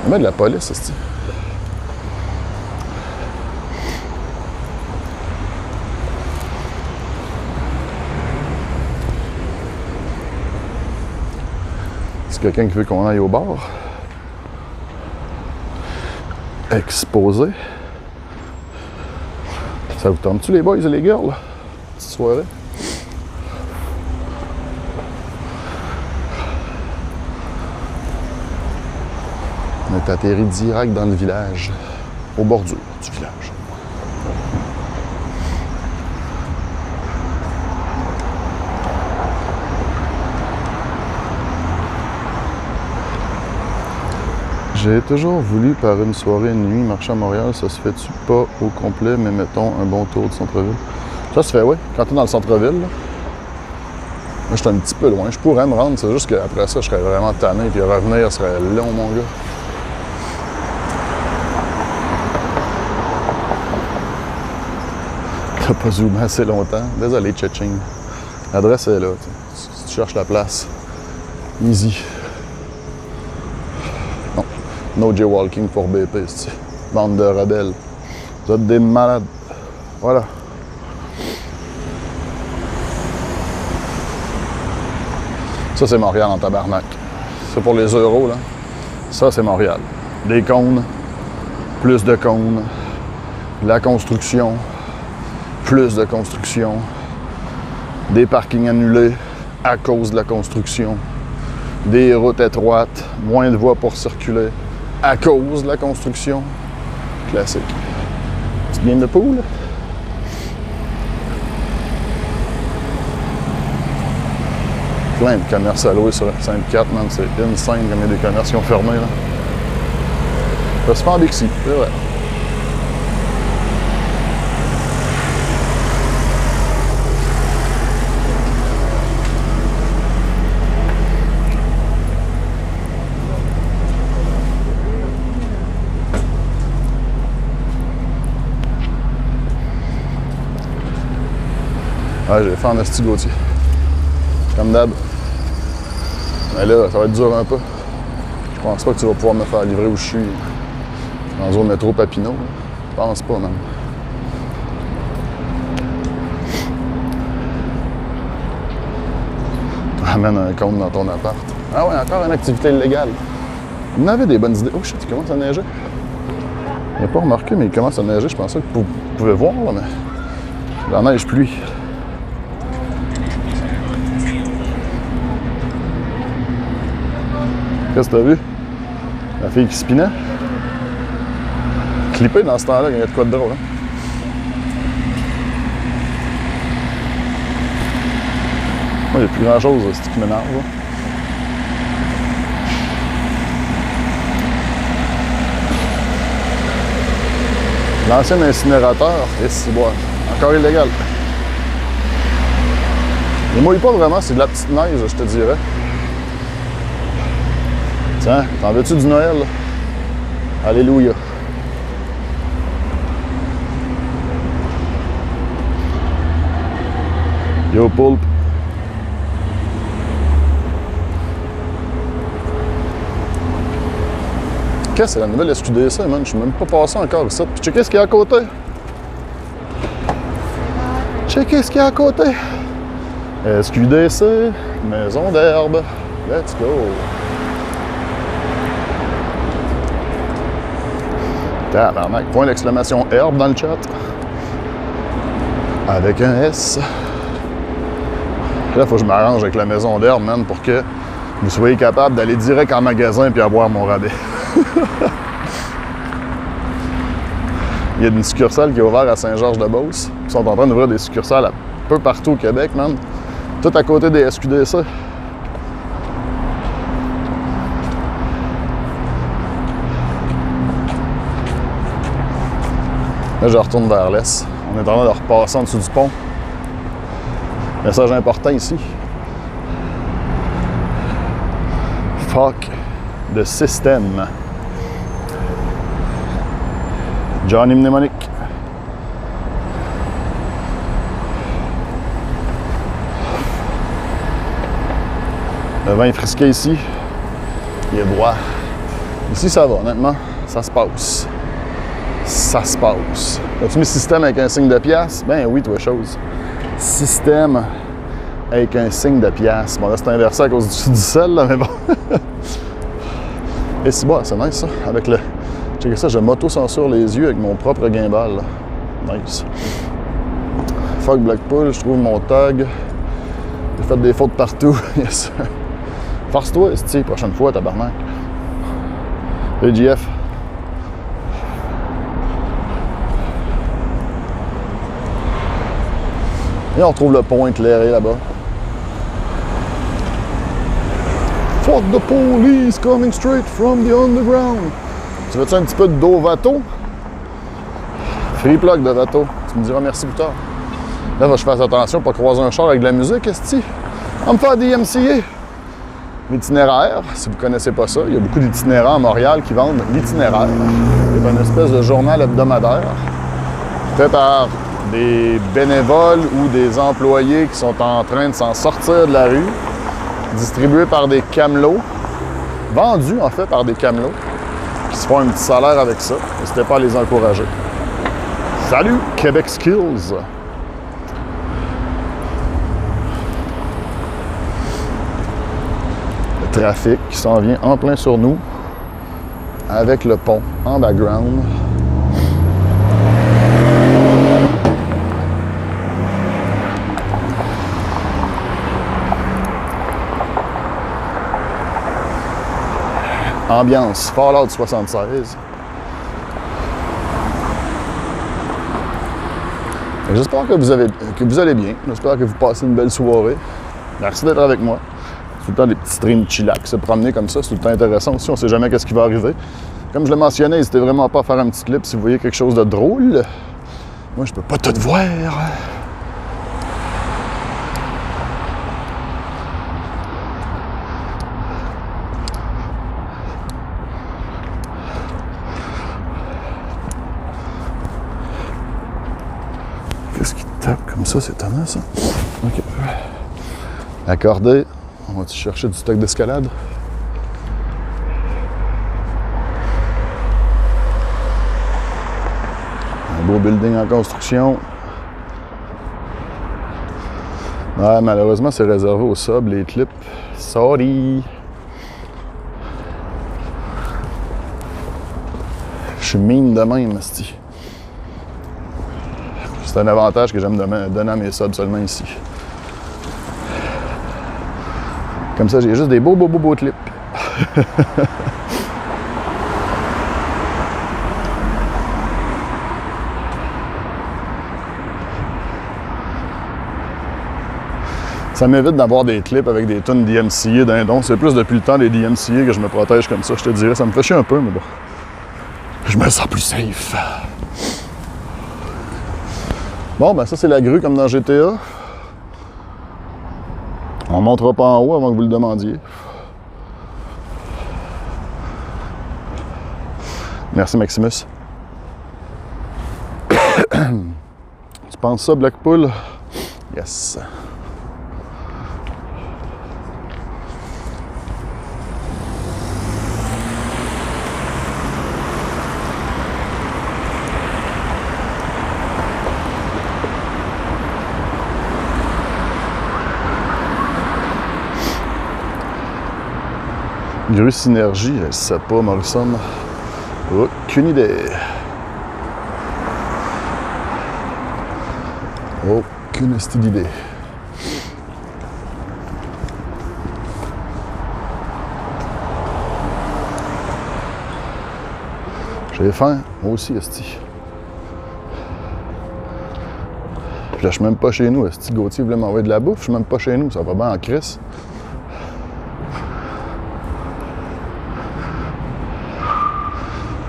On met de la police, c'est-tu? Quelqu'un qui veut qu'on aille au bar. Exposé. Ça vous tente-tu les boys et les girls? Petite soirée. On est atterri direct dans le village. Aux bordures du village. J'ai toujours voulu, par une soirée, une nuit, marcher à Montréal. Ça se fait-tu pas au complet, mais mettons un bon tour du centre-ville? Ça se fait, oui. Quand t'es dans le centre-ville, là. Moi, je suis un petit peu loin. Je pourrais me rendre, c'est juste qu'après ça, je serais vraiment tanné, puis revenir serait long, mon gars. T'as pas zoomé assez longtemps. Désolé, Tchétching. L'adresse est là. Si tu cherches la place, easy. No jaywalking pour BP, c'est bande de rebelles. Vous êtes des malades. Voilà. Ça, c'est Montréal en tabarnak. C'est pour les euros, là. Ça, c'est Montréal. Des cônes, plus de cônes, de la construction, plus de construction, des parkings annulés à cause de la construction, des routes étroites, moins de voies pour circuler à cause de la construction. Classique. Petite game de poule. Plein de commerces à louer sur Sainte-Cat, man. C'est insane comme il y a des commerces qui ont fermé, là. Ça se fait en Bixi, c'est vrai. Ouais, j'ai fait en esti Gauthier. Comme d'hab. Mais là, ça va être dur un peu. Je pense pas que tu vas pouvoir me faire livrer où je suis. Dans le zone métro Papineau. Je pense pas, même. Tu ramènes un compte dans ton appart. Ah ouais, encore une activité illégale. Vous en avez des bonnes idées. Oh shit, il commence à neiger. Je n'ai pas remarqué, mais il commence à neiger. Je pensais que vous pouvez voir, là, mais la neige pluie. Qu'est-ce que t'as vu? La fille qui spinait? Clippé dans ce temps-là, il y a de quoi de drôle. Hein? Moi, il n'y a plus grand-chose qui m'énerve. L'ancien incinérateur, et c'est bon, encore illégal. Il mouille pas vraiment, c'est de la petite neige, je te dirais. Tiens, t'en veux-tu du Noël? Alléluia. Yo, Poulpe. Qu'est-ce que c'est la nouvelle SQDC, man? Je suis même pas passé encore ici. Puis checkez ce qu'il y a à côté. Checkez ce qu'il y a à côté. SQDC, maison d'herbe. Let's go. Tabarnak, point d'exclamation herbe dans le chat. Avec un S. Là, il faut que je m'arrange avec la maison d'herbe, man, pour que vous soyez capable d'aller direct en magasin et avoir mon rabais. Il y a une succursale qui est ouverte à Saint-Georges-de-Beauce. Ils sont en train d'ouvrir des succursales un peu partout au Québec, man. Tout à côté des SQDC. Là, je retourne vers l'est. On est en train de repasser en dessous du pont. Message important ici. Fuck the system. Johnny Mnemonic. Le vin est frisqué ici. Il est droit. Ici, ça va, honnêtement. Ça se passe. Ça se passe. As-tu mis système avec un signe de pièce? Ben oui, toi, chose. Système avec un signe de pièce. Bon, là, c'est inversé à cause du sel, là, mais bon. Et c'est bon, c'est nice, ça. Avec le... Checkez ça, je m'auto-censure les yeux avec mon propre gimbal. Là. Nice. Fuck Blackpool, je trouve mon tag. J'ai fait des fautes partout. Yes. Force-toi, esti, prochaine fois, tabarnak. Et JF. Et on retrouve le pont éclairé là-bas. Fuck the police coming straight from the underground. Tu veux-tu un petit peu d'eau Vato? Free plug de Vato. Tu me diras merci plus tard. Là, je fasse attention pour pas croiser un char avec de la musique, esti. On va me faire des MCA. L'itinéraire, si vous ne connaissez pas ça, il y a beaucoup d'itinéraires à Montréal qui vendent l'itinéraire. C'est une espèce de journal hebdomadaire fait par des bénévoles ou des employés qui sont en train de s'en sortir de la rue, distribué par des camelots, vendus en fait par des camelots, qui se font un petit salaire avec ça. N'hésitez pas à les encourager. Salut, Québec Skills! Le trafic qui s'en vient en plein sur nous, avec le pont en background. Ambiance Fallout 76. J'espère que vous allez bien. J'espère que vous passez une belle soirée. Merci d'être avec moi. C'est tout le temps des petits streams chillax, se promener comme ça, c'est tout le temps intéressant aussi. On ne sait jamais qu'est-ce qui va arriver. Comme je l'ai mentionné, n'hésitez vraiment pas à faire un petit clip si vous voyez quelque chose de drôle. Moi, je peux pas tout voir. Qu'est-ce qui tape comme ça? C'est étonnant, ça. OK. Accordé. On va-tu chercher du stock d'escalade? Un beau building en construction. Ouais, malheureusement, c'est réservé aux subs, les clips. Sorry! Je suis mine de même, esti. C'est un avantage que j'aime donner à mes subs seulement ici. Comme ça, j'ai juste des beaux clips. Ça m'évite d'avoir des clips avec des tonnes DMCA d'un. C'est plus depuis le temps des DMCA que je me protège comme ça, je te dirais. Ça me fait chier un peu, mais bon. Je me sens plus safe. Bon, ben ça, c'est la grue comme dans GTA. On ne montera pas en haut avant que vous le demandiez. Merci, Maximus. Tu penses ça, Blackpool? Yes. Grue Synergie, je sais pas, Morrison. Aucune idée. Aucune idée. J'ai faim, moi aussi, esti. Puis là, je suis même pas chez nous, esti. Gauthier voulait m'envoyer de la bouffe, je suis même pas chez nous, ça va bien en crise.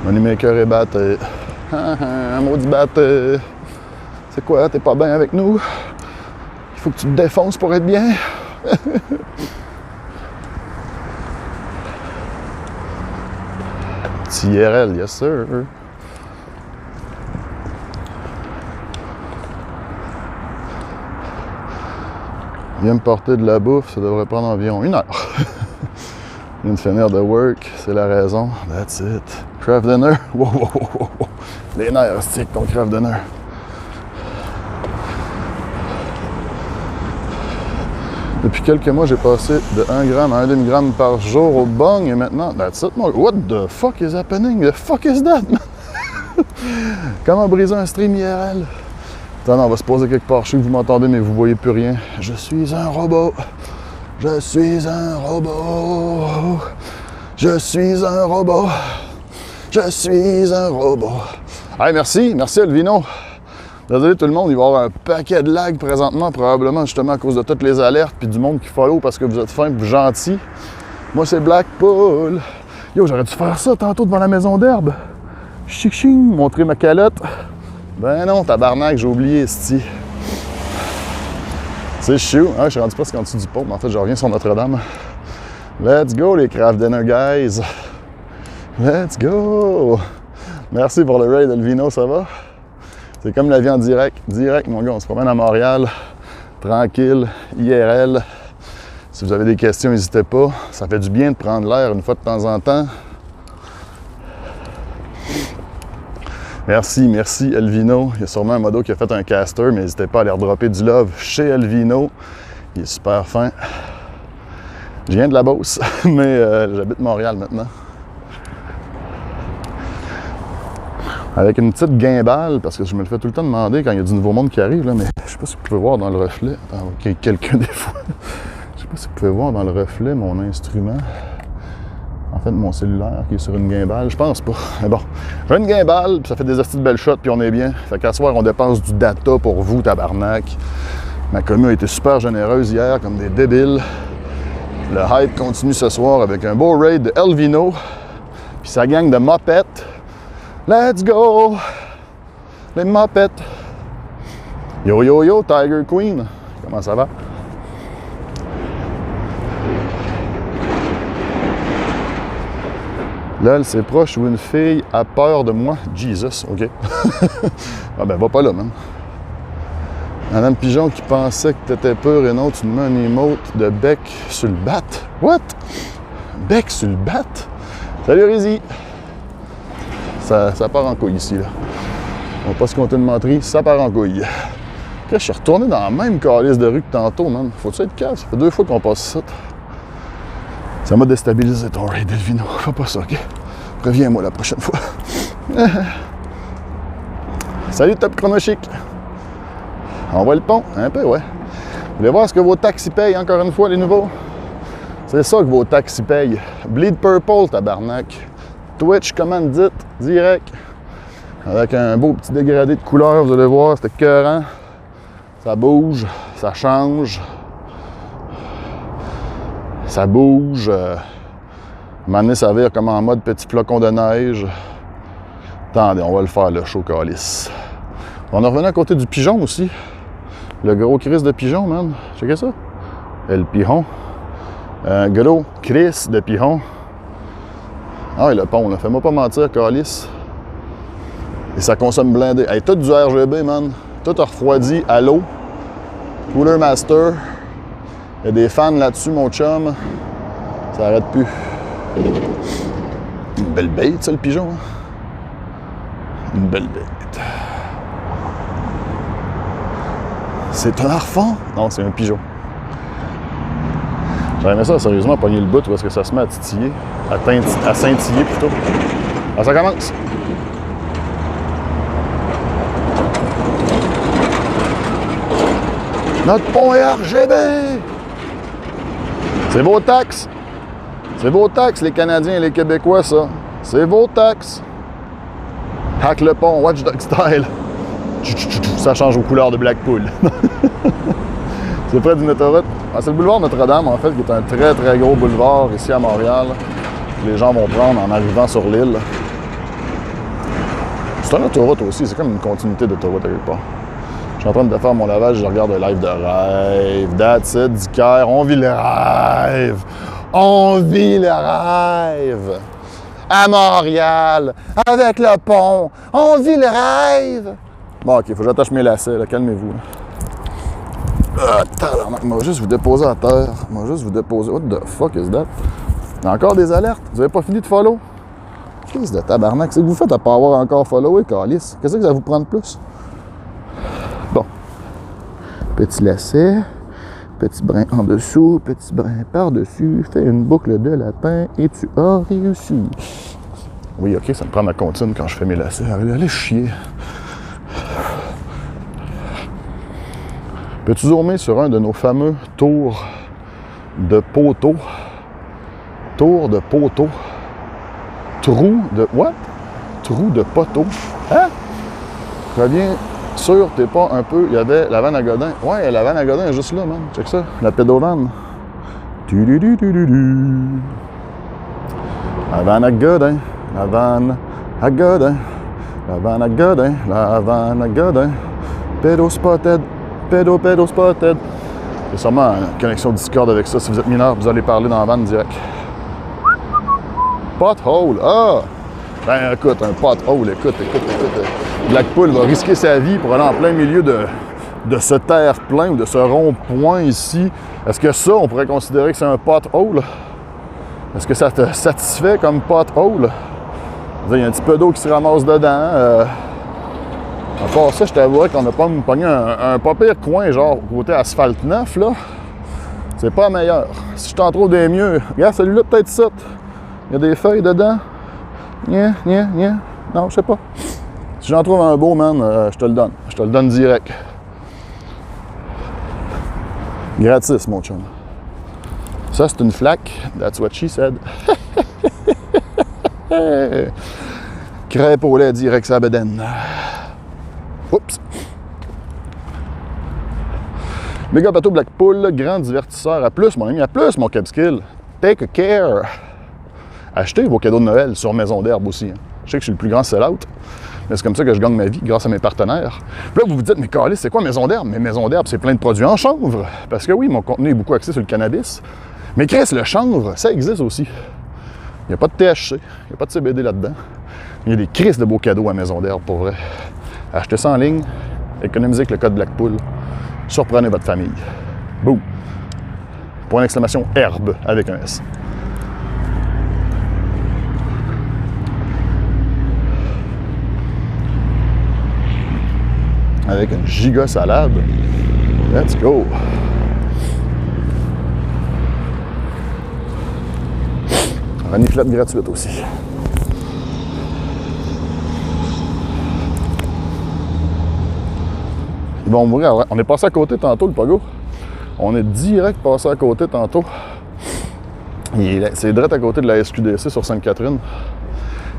Moneymaker est batté. Un maudit batté. C'est quoi, t'es pas bien avec nous? Il faut que tu te défonces pour être bien. Petit IRL, yes sir. Viens me porter de la bouffe, ça devrait prendre environ 1 heure. Je viens de finir de work, c'est la raison. That's it. Craft dinner. Wow. Les nerfs, c'est ton craft dinner. Depuis quelques mois, j'ai passé de 1 gramme à 1 demi-gramme par jour au bong et maintenant, that's it. What the fuck is happening? The fuck is that, man? Comment briser un stream IRL? Attends, on va se poser quelque part. Je sais que vous m'entendez, mais vous voyez plus rien. Je suis un robot. Je suis un robot. Je suis un robot. Je suis un robot. Hey, merci Elvino. Désolé tout le monde, il va y avoir un paquet de lag présentement, probablement justement à cause de toutes les alertes puis du monde qui follow parce que vous êtes fin et gentil. Moi, c'est Blackpool. Yo, j'aurais dû faire ça tantôt devant la maison d'herbe. Ching, montrer ma calotte. Ben non, tabarnak, j'ai oublié, esti. C'est chou. Ah, je suis rendu presque en dessous du pont, mais en fait, je reviens sur Notre-Dame. Let's go, les craft dinner guys. Let's go! Merci pour le raid, Elvino, ça va? C'est comme la vie en direct. Direct, mon gars, on se promène à Montréal. Tranquille, IRL. Si vous avez des questions, n'hésitez pas. Ça fait du bien de prendre l'air une fois de temps en temps. Merci Elvino. Il y a sûrement un modo qui a fait un caster, mais n'hésitez pas à aller redropper du love chez Elvino. Il est super fin. Je viens de la Beauce, mais j'habite Montréal maintenant. Avec une petite guimbale, parce que je me le fais tout le temps demander quand il y a du nouveau monde qui arrive, là, mais je sais pas si vous pouvez voir dans le reflet. Attends, ok, quelqu'un des fois. Je sais pas si vous pouvez voir dans le reflet mon instrument. En fait, mon cellulaire qui est sur une guimbale, je pense pas. Mais bon, j'ai une guimbale, puis ça fait des astuces de belles shots, puis on est bien. Fait qu'à soir, on dépense du data pour vous, tabarnak. Ma commu a été super généreuse hier, comme des débiles. Le hype continue ce soir avec un beau raid de Elvino. Puis sa gang de mopettes. Let's go! Les mopettes. Yo, yo, yo, Tiger Queen. Comment ça va? Là, elle s'est proche où une fille a peur de moi. Jesus, OK. Ah ben, va pas là, man. Madame Pigeon qui pensait que t'étais peur et non, tu me mets un emote de bec sur le bat. What? Bec sur le bat? Salut, Rizzy. Ça part en couille ici, là. On va pas se compter de menterie, ça part en couille. Là, je suis retourné dans la même calice de rue que tantôt, man. Faut-tu être calme? Ça fait 2 fois qu'on passe ça. Ça m'a déstabilisé ton raid, Delvino. Fais pas ça, OK? Reviens-moi la prochaine fois. Salut, Top Chrono Chic. On voit le pont? Un peu, ouais. Vous voulez voir ce que vos taxis payent, encore une fois, les nouveaux? C'est ça que vos taxis payent. Bleed Purple, tabarnak. Twitch, commandite, direct. Avec un beau petit dégradé de couleur, vous allez voir, c'est écœurant. Ça bouge, ça change. Ça bouge. À un moment donné, ça vire comme en mode petit flocon de neige. Attendez, on va le faire, le show calice. On est revenu à côté du pigeon aussi. Le gros Chris de pigeon, man. Checkez ça. Et le pigeon. Un gros Chris de pigeon. Ah oui, le pont, là. Fais-moi pas mentir, calice. Et ça consomme blindé. Hey, tout du RGB, man. Tout refroidi à l'eau. Cooler Master. Il y a des fans là-dessus, mon chum. Ça arrête plus. Une belle bête, ça, le pigeon. Hein? Une belle bête. C'est un harfang? Non, c'est un pigeon. J'aurais aimé ça, sérieusement, pogner le bout où est-ce que ça se met à titiller, à scintiller plutôt. Ah, ça commence! Notre pont est RGB! C'est vos taxes! C'est vos taxes, les Canadiens et les Québécois, ça. C'est vos taxes! Hack le pont, Watchdog style! Ça change aux couleurs de Blackpool. C'est près d'une autoroute. Ah, c'est le boulevard Notre-Dame, en fait, qui est un très, très gros boulevard ici à Montréal. Que les gens vont prendre en arrivant sur l'île. C'est une autoroute aussi, c'est comme une continuité d'autoroute à quelque part. Je suis en train de faire mon lavage, je regarde le live de rêve. That's it, Dicker. On vit le rêve. On vit le rêve. À Montréal, avec le pont. On vit le rêve. Bon, OK, faut que j'attache mes lacets, là. Calmez-vous. Tabarnak, moi, juste vous déposer à terre. Moi, juste vous déposer. What the fuck is that? Il y a encore des alertes. Vous avez pas fini de follow? Qu'est-ce de tabarnak? C'est que vous faites à pas avoir encore followé, calice? Qu'est-ce que ça va vous prendre plus? Bon. Petit lacet. Petit brin en dessous. Petit brin par-dessus. Fais une boucle de lapin et tu as réussi. Oui, OK, ça me prend ma comptine quand je fais mes lacets. Allez chier. Peux-tu zoomer sur un de nos fameux tours de poteau? Tour de poteau. Trou de... What? Trou de poteau. Hein? Reviens sûr, t'es pas un peu... Il y avait la vanne à Godin. Ouais, la vanne à Godin est juste là, man. Check ça. La pédovane. La vanne à Godin. La vanne à Godin. La vanne à Godin. La vanne à Godin. Pédo spotted. Pédo spotted. Il y a sûrement une connexion Discord avec ça. Si vous êtes mineur, vous allez parler dans la vanne direct. Pothole. Ah! Ben écoute, un pothole. Écoute. Blackpool va risquer sa vie pour aller en plein milieu de ce terre-plein ou de ce rond-point ici. Est-ce que ça, on pourrait considérer que c'est un pothole? Est-ce que ça te satisfait comme pothole? Il y a un petit peu d'eau qui se ramasse dedans. À part ça, je t'avouerais qu'on a pas pogné un pas pire coin, genre côté asphalte neuf, là. C'est pas meilleur. Si je t'en trouve des mieux, regarde celui-là, peut-être ça. Il y a des feuilles dedans. Non, je sais pas. Si j'en trouve un beau, man, je te le donne. Je te le donne direct. Gratis, mon chum. Ça, c'est une flaque. That's what she said. Crêpe au lait direct sa bedaine. Oups! Big up à tout Blackpool, grand divertisseur. À plus, mon ami, à plus, mon Capskill. Take care. Achetez vos cadeaux de Noël sur Maison d'Herbe aussi. Hein. Je sais que je suis le plus grand sell-out, mais c'est comme ça que je gagne ma vie, grâce à mes partenaires. Puis là, vous vous dites, mais Carlis, c'est quoi Maison d'Herbe? Mais Maison d'Herbe, c'est plein de produits en chanvre. Parce que oui, mon contenu est beaucoup axé sur le cannabis. Mais Chris, le chanvre, ça existe aussi. Il n'y a pas de THC, il n'y a pas de CBD là-dedans. Il y a des crises de beaux cadeaux à Maison d'Herbe, pour vrai. Achetez ça en ligne, économisez avec le code Blackpool, surprenez votre famille. Boum! Point d'exclamation herbe avec un S. Avec une giga salade. Let's go! Reniflette gratuite aussi. Ils vont mourir. On est passé à côté tantôt, le pogo. On est direct passé à côté tantôt. C'est direct à côté de la SQDC sur Sainte-Catherine.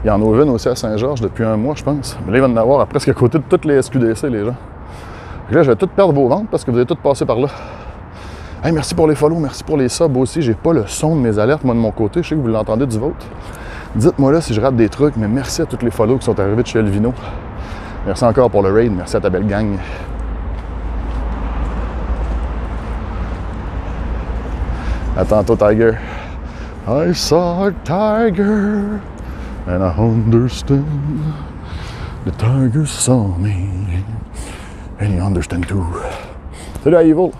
Il y en a une aussi à Saint-Georges depuis un mois, je pense. Mais là, il va y en avoir à presque à côté de toutes les SQDC, les gens. Et là, je vais tout perdre vos ventes parce que vous avez tout passé par là. Hey, merci pour les follow, merci pour les subs aussi. J'ai pas le son de mes alertes, moi, de mon côté. Je sais que vous l'entendez du vôtre. Dites-moi là si je rate des trucs, mais merci à tous les follow qui sont arrivés de chez Elvino. Merci encore pour le raid. Merci à ta belle gang. À tantôt, Tiger. I saw a tiger and I understand. The tiger saw me and he understand too. Salut à Evil.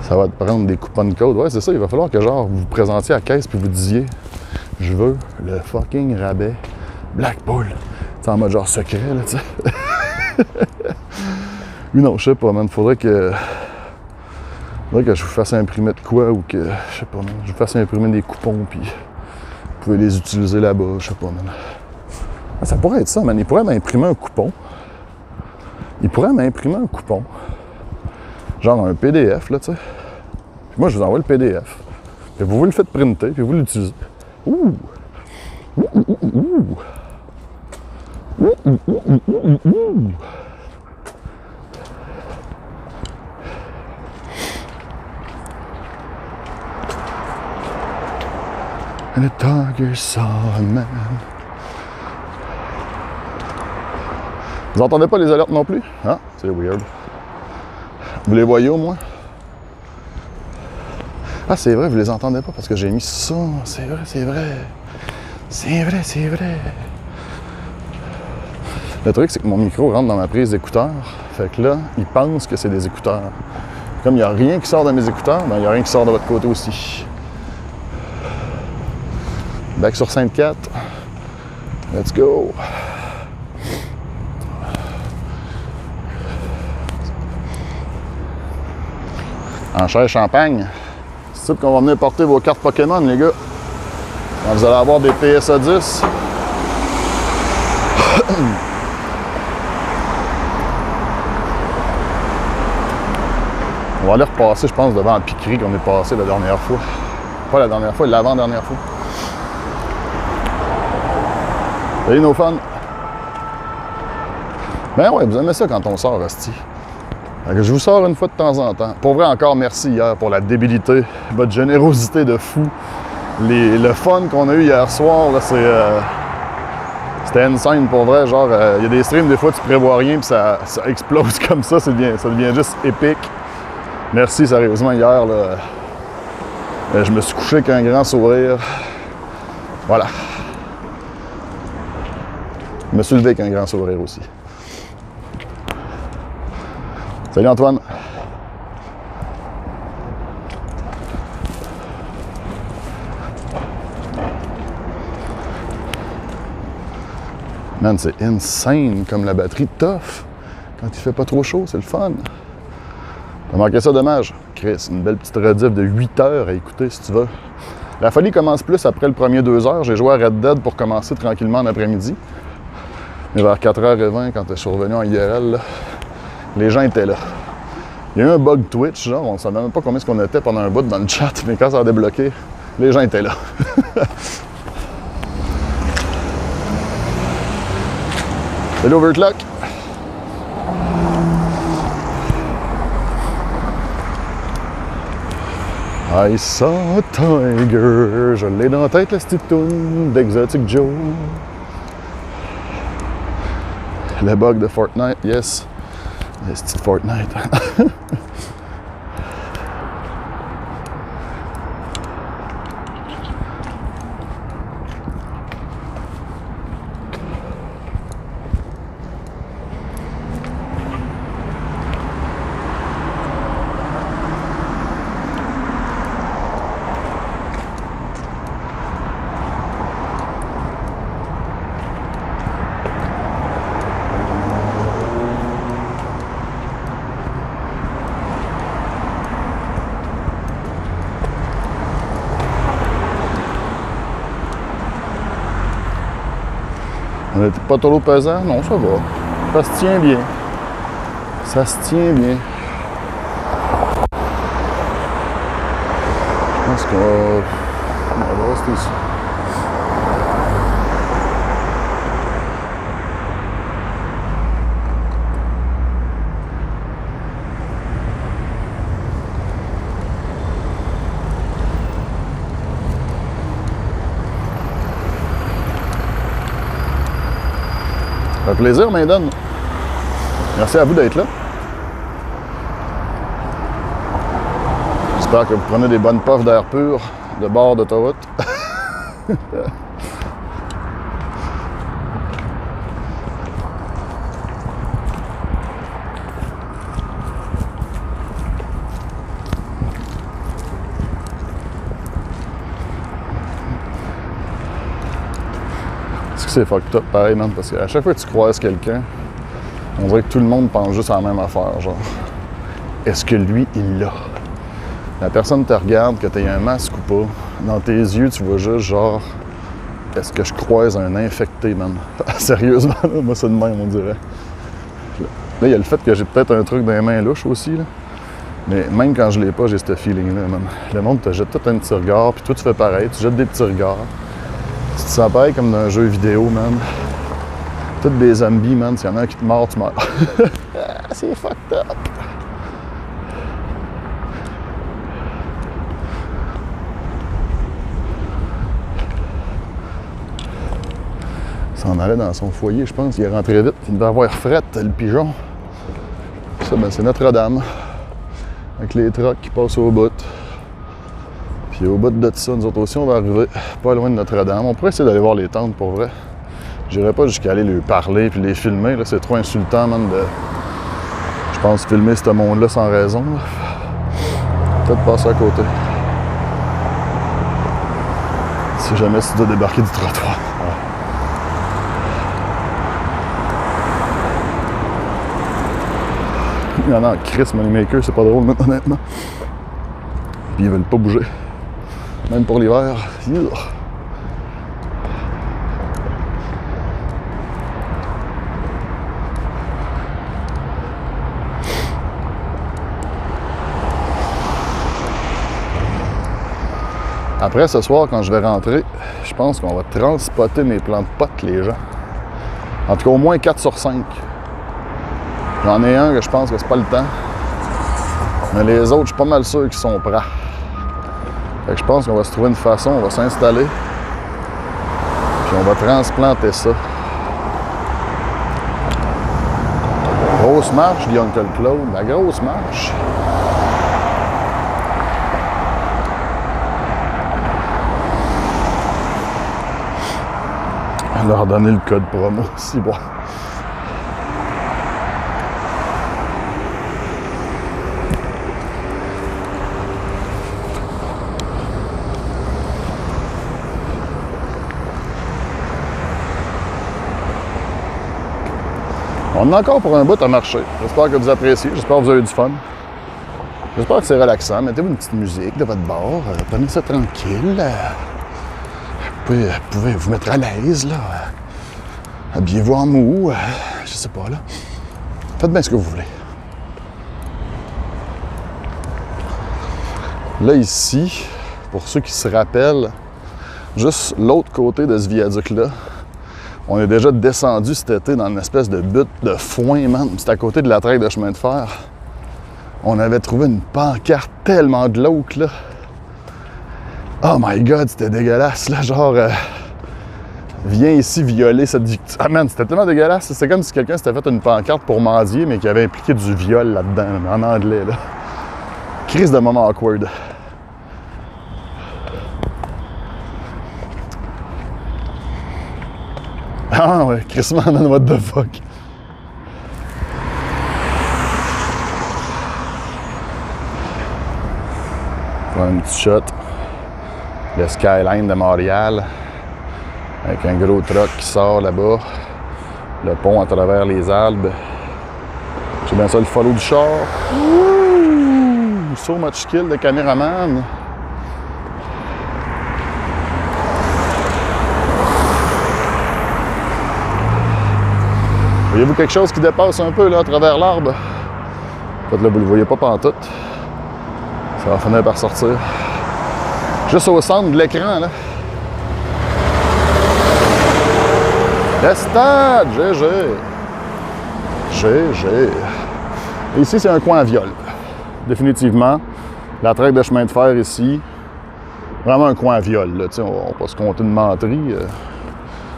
Ça va te prendre des coupons de code. Ouais, c'est ça. Il va falloir que genre vous vous présentiez à la caisse puis vous disiez je veux le fucking rabais Blackpool. C'est en mode genre secret, là, tu sais. Oui, non, je sais pas, man. Faudrait que je vous fasse imprimer de quoi ou que, je sais pas, man, je vous fasse imprimer des coupons puis vous pouvez les utiliser là-bas, je sais pas, man. Ah, ça pourrait être ça, man. Il pourrait m'imprimer un coupon. Genre un PDF, là, tu sais. Puis moi, je vous envoie le PDF. Puis vous le faites printer, puis vous l'utilisez. Ouh! Ouh, ouh, ouh, ouh! Ouh, ouh, ouh, ouh, ouh, ouh! And the tiger saw a man. Vous entendez pas les alertes non plus? Ah, c'est weird. Vous les voyez au moins? Ah, c'est vrai, vous les entendez pas parce que j'ai mis ça. C'est vrai, c'est vrai. C'est vrai, c'est vrai. Le truc, c'est que mon micro rentre dans ma prise d'écouteurs. Fait que là, il pense que c'est des écouteurs. Comme il n'y a rien qui sort de mes écouteurs, ben il n'y a rien qui sort de votre côté aussi. Back sur Sainte-Cat. Let's go. Enchère Champagne. C'est ça qu'on va venir porter vos cartes Pokémon, les gars. Quand vous allez avoir des PSA 10. On va aller repasser, je pense, devant la piquerie qu'on est passé la dernière fois. Pas la dernière fois, l'avant-dernière fois. Salut nos fans! Ben ouais, vous aimez ça quand on sort, hostie. Je vous sors une fois de temps en temps. Pour vrai, encore merci hier pour la débilité, votre générosité de fou. Le fun qu'on a eu hier soir, là, c'était insane pour vrai. Genre, il y a des streams, des fois, tu prévois rien, puis ça explose comme ça. Ça devient juste épique. Merci, sérieusement, hier, là. Je me suis couché avec un grand sourire. Voilà. Je me suis levé avec un grand sourire aussi. Salut Antoine. Man, c'est insane comme la batterie tough. Quand il fait pas trop chaud, c'est le fun. T'as manqué ça, dommage. Chris, une belle petite rediff de 8 heures à écouter si tu veux. La folie commence plus après le premier 2 heures. J'ai joué à Red Dead pour commencer tranquillement en après-midi. Mais vers 4h20, quand je suis revenu en IRL, là, les gens étaient là. Il y a eu un bug Twitch, genre, on ne savait même pas combien on était pendant un bout dans le chat, mais quand ça a débloqué, les gens étaient là. C'est l'overclock. I saw a tiger. Je l'ai dans la tête, la petite toune d'Exotic Joe. Le bug de Fortnite, yes. Le petit Fortnite. On n'était pas trop pesant? Non, ça va. Ça se tient bien. Ça se tient bien. Je pense qu'on va rester ici. Ça fait plaisir, Maiden. Merci à vous d'être là. J'espère que vous prenez des bonnes puffs d'air pur de bord d'autoroute. C'est fucked up pareil, man, parce qu'à chaque fois que tu croises quelqu'un, on dirait que tout le monde pense juste à la même affaire, genre. Est-ce que lui, il l'a? La personne te regarde, que tu aies un masque ou pas, dans tes yeux, tu vois juste genre, est-ce que je croise un infecté, man? Sérieusement, là, moi c'est de même, on dirait. Là, il y a le fait que j'ai peut-être un truc dans les mains louches aussi, là. Mais même quand je l'ai pas, j'ai ce feeling-là, man. Le monde te jette tout un petit regard, puis toi tu fais pareil, tu jettes des petits regards. Tu te sens pareil comme dans un jeu vidéo, man. Toutes des zombies, man. S'il y en a un qui te mord, tu meurs. C'est fucked up. Il s'en allait dans son foyer, je pense. Il est rentré vite. Il devait avoir fret, le pigeon. Ça, ben, c'est Notre-Dame. Avec les trucks qui passent au bout. Puis au bout de ça, nous autres aussi, on va arriver pas loin de Notre-Dame. On pourrait essayer d'aller voir les tentes, pour vrai. J'irais pas jusqu'à aller leur parler puis les filmer. Là, c'est trop insultant, man, de... Je pense filmer ce monde-là sans raison. Là. Peut-être passer à côté. Si jamais tu dois débarquer du trottoir. Ouais. Il y en a en Chris Moneymaker, c'est pas drôle, mais honnêtement. Puis ils veulent pas bouger. Même pour l'hiver. Après, ce soir, quand je vais rentrer, je pense qu'on va transspotter mes plans de potes, les gens. En tout cas, au moins 4 sur 5. J'en ai un que je pense que c'est pas le temps. Mais les autres, je suis pas mal sûr qu'ils sont prêts. Fait que je pense qu'on va se trouver une façon, on va s'installer. Puis on va transplanter ça. Grosse marche, dit Uncle Claude. La grosse marche. On leur donner le code promo aussi, bon. On a encore pour un bout à marcher. J'espère que vous appréciez. J'espère que vous avez du fun. J'espère que c'est relaxant. Mettez-vous une petite musique de votre bord. Prenez ça tranquille. Vous pouvez vous mettre à l'aise, là. Habillez-vous en mou. Je sais pas, là. Faites bien ce que vous voulez. Là, ici, pour ceux qui se rappellent, juste l'autre côté de ce viaduc-là, on est déjà descendu cet été dans une espèce de butte de foin, man. C'était à côté de la traque de chemin de fer. On avait trouvé une pancarte tellement glauque, là. Oh my God, c'était dégueulasse, là, genre... viens ici violer cette victime. Ah man, c'était tellement dégueulasse. C'est comme si quelqu'un s'était fait une pancarte pour mendier, mais qui avait impliqué du viol là-dedans, en anglais, là. Crise de moment awkward. Ah ouais, Chris man, what the fuck. Prendre un petit shot. Le skyline de Montréal. Avec un gros truck qui sort là-bas. Le pont à travers les Alpes. J'ai bien ça le follow du char. Ouh, so much skill de caméraman. Voyez-vous quelque chose qui dépasse un peu là à travers l'arbre? En fait là, vous ne le voyez pas pantoute. Ça va finir par sortir. Juste au centre de l'écran là. Le stade! GG! GG! Ici, c'est un coin à viol. Définitivement. La traque de chemin de fer ici. Vraiment un coin à viol. Là. On va pas se compter une menterie.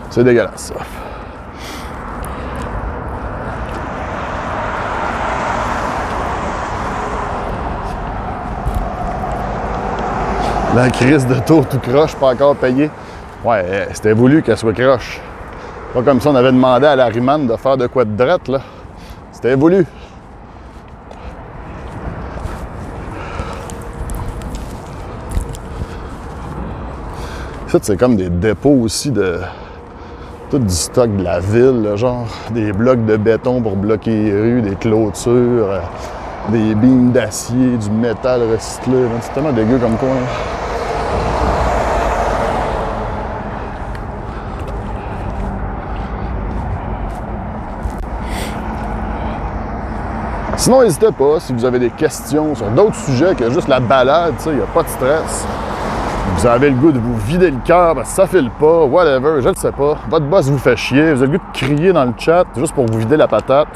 C'est dégueulasse, ça. La crise de tour tout croche, pas encore payé. Ouais, c'était voulu qu'elle soit croche. Pas comme ça, on avait demandé à la Riman de faire de quoi de drette, là. C'était voulu. Ça, c'est comme des dépôts aussi de... tout du stock de la ville, là, genre des blocs de béton pour bloquer les rues, des clôtures, des beams d'acier, du métal recyclé. C'est tellement dégueu comme coin. Sinon, n'hésitez pas, si vous avez des questions sur d'autres sujets que juste la balade, il n'y a pas de stress. Vous avez le goût de vous vider le cœur, parce que ça file pas, whatever, je ne sais pas. Votre boss vous fait chier, vous avez le goût de crier dans le chat juste pour vous vider la patate.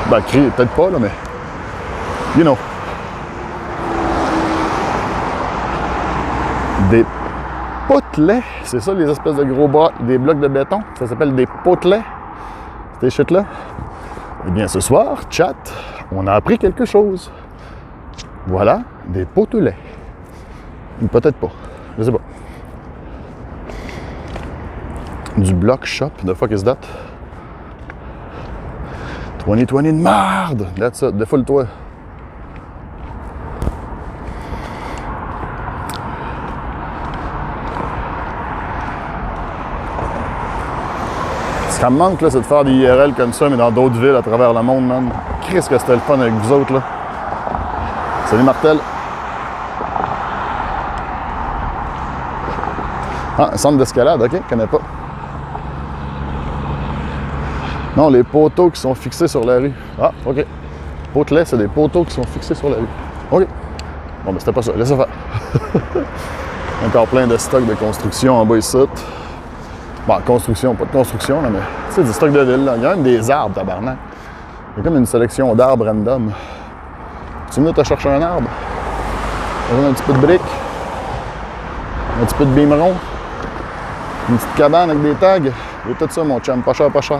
Ben, crier, peut-être pas, là, mais... You know. Des potelets, c'est ça, les espèces de gros des blocs de béton? Ça s'appelle des potelets, ces shit-là. Eh bien, ce soir, chat, on a appris quelque chose. Voilà, des potelets. Ou peut-être pas, je sais pas. Du block shop, the fuck is that? 2020 de merde! That's it, défoule-toi. Ce qui me manque, là, c'est de faire des IRL comme ça, mais dans d'autres villes à travers le monde, man. Qu'est-ce que c'était le fun avec vous autres, là. Salut, Martel. Ah, un centre d'escalade, ok, je connais pas. Non, les poteaux qui sont fixés sur la rue. Ah, ok. Potelets, c'est des poteaux qui sont fixés sur la rue. Ok. Bon, ben c'était pas ça, laissez faire. Encore plein de stocks de construction en bas ici. Bon, construction, pas de construction, là, mais tu sais, du stock de ville, là. Il y a même des arbres, tabarnak. Il y a comme une sélection d'arbres random. Tu venais te chercher un arbre? Un petit peu de briques? Un petit peu de bimeron? Une petite cabane avec des tags? Et tout ça, mon chum, pas cher, pas cher.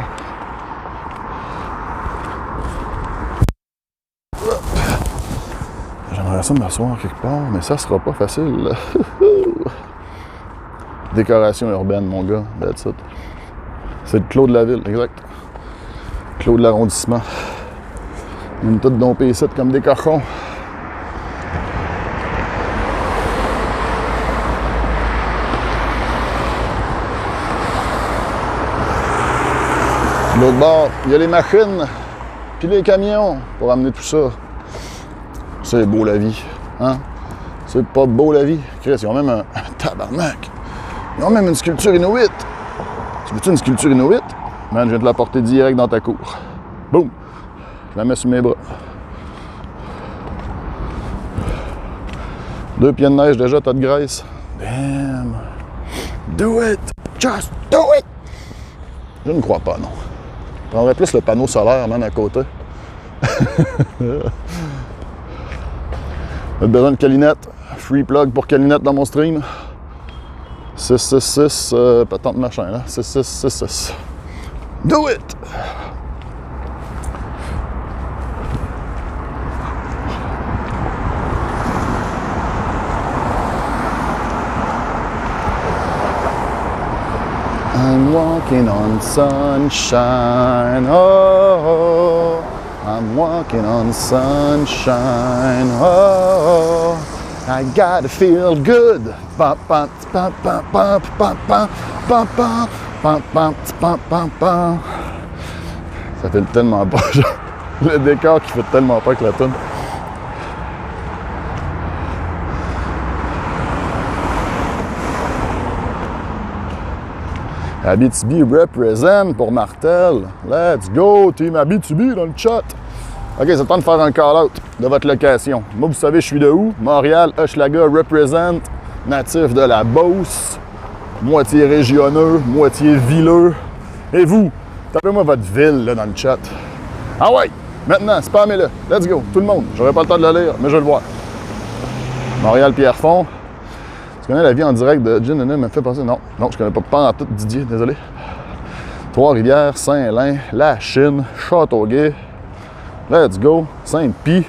J'aimerais ça m'asseoir quelque part, mais ça sera pas facile. Décoration urbaine, mon gars, that's it. C'est le clos de la ville, exact. Clos de l'arrondissement. On est tous dompés ici comme des cochons. De l'autre bord, il y a les machines, puis les camions pour amener tout ça. C'est beau la vie, hein? C'est pas beau la vie. Chris, ils ont même un tabarnak. Ils ont même une sculpture inuit. Tu veux-tu une sculpture inuit? Man, je viens de la porter direct dans ta cour. Boum! Je la mets sur mes bras. 2 pieds de neige déjà, tas de graisse. Damn! Do it! Just do it! Je ne crois pas, non. Je prendrais plus le panneau solaire, man, à côté. On a besoin de câlinette. free plug pour Calinette dans mon stream. 666, patente machin, là. 6666. Do it! I'm walking on sunshine, oh, I'm walking on sunshine, oh, I gotta feel good. Ça fait tellement pas, le décor qui fait tellement pas que la toune. Abitibi represent pour Martel. Let's go, Team Abitibi dans le chat. OK, c'est le temps de faire un call-out de votre location. Moi, vous savez, je suis de où? Montréal, Hochelaga represent, natif de la Beauce, moitié régionneux, moitié villeux. Et vous, tapez-moi votre ville là, dans le chat. Ah ouais, maintenant, spammez-le. Let's go, tout le monde. J'aurai pas le temps de le lire, mais je vais le voir. Montréal, Pierrefonds. Tu connais la vie en direct de Gin me fait penser. Non, je connais pas en tout Didier, désolé. Trois-Rivières, Saint-Lin, La Chine, Châteauguay, let's go, Sainte-Pie,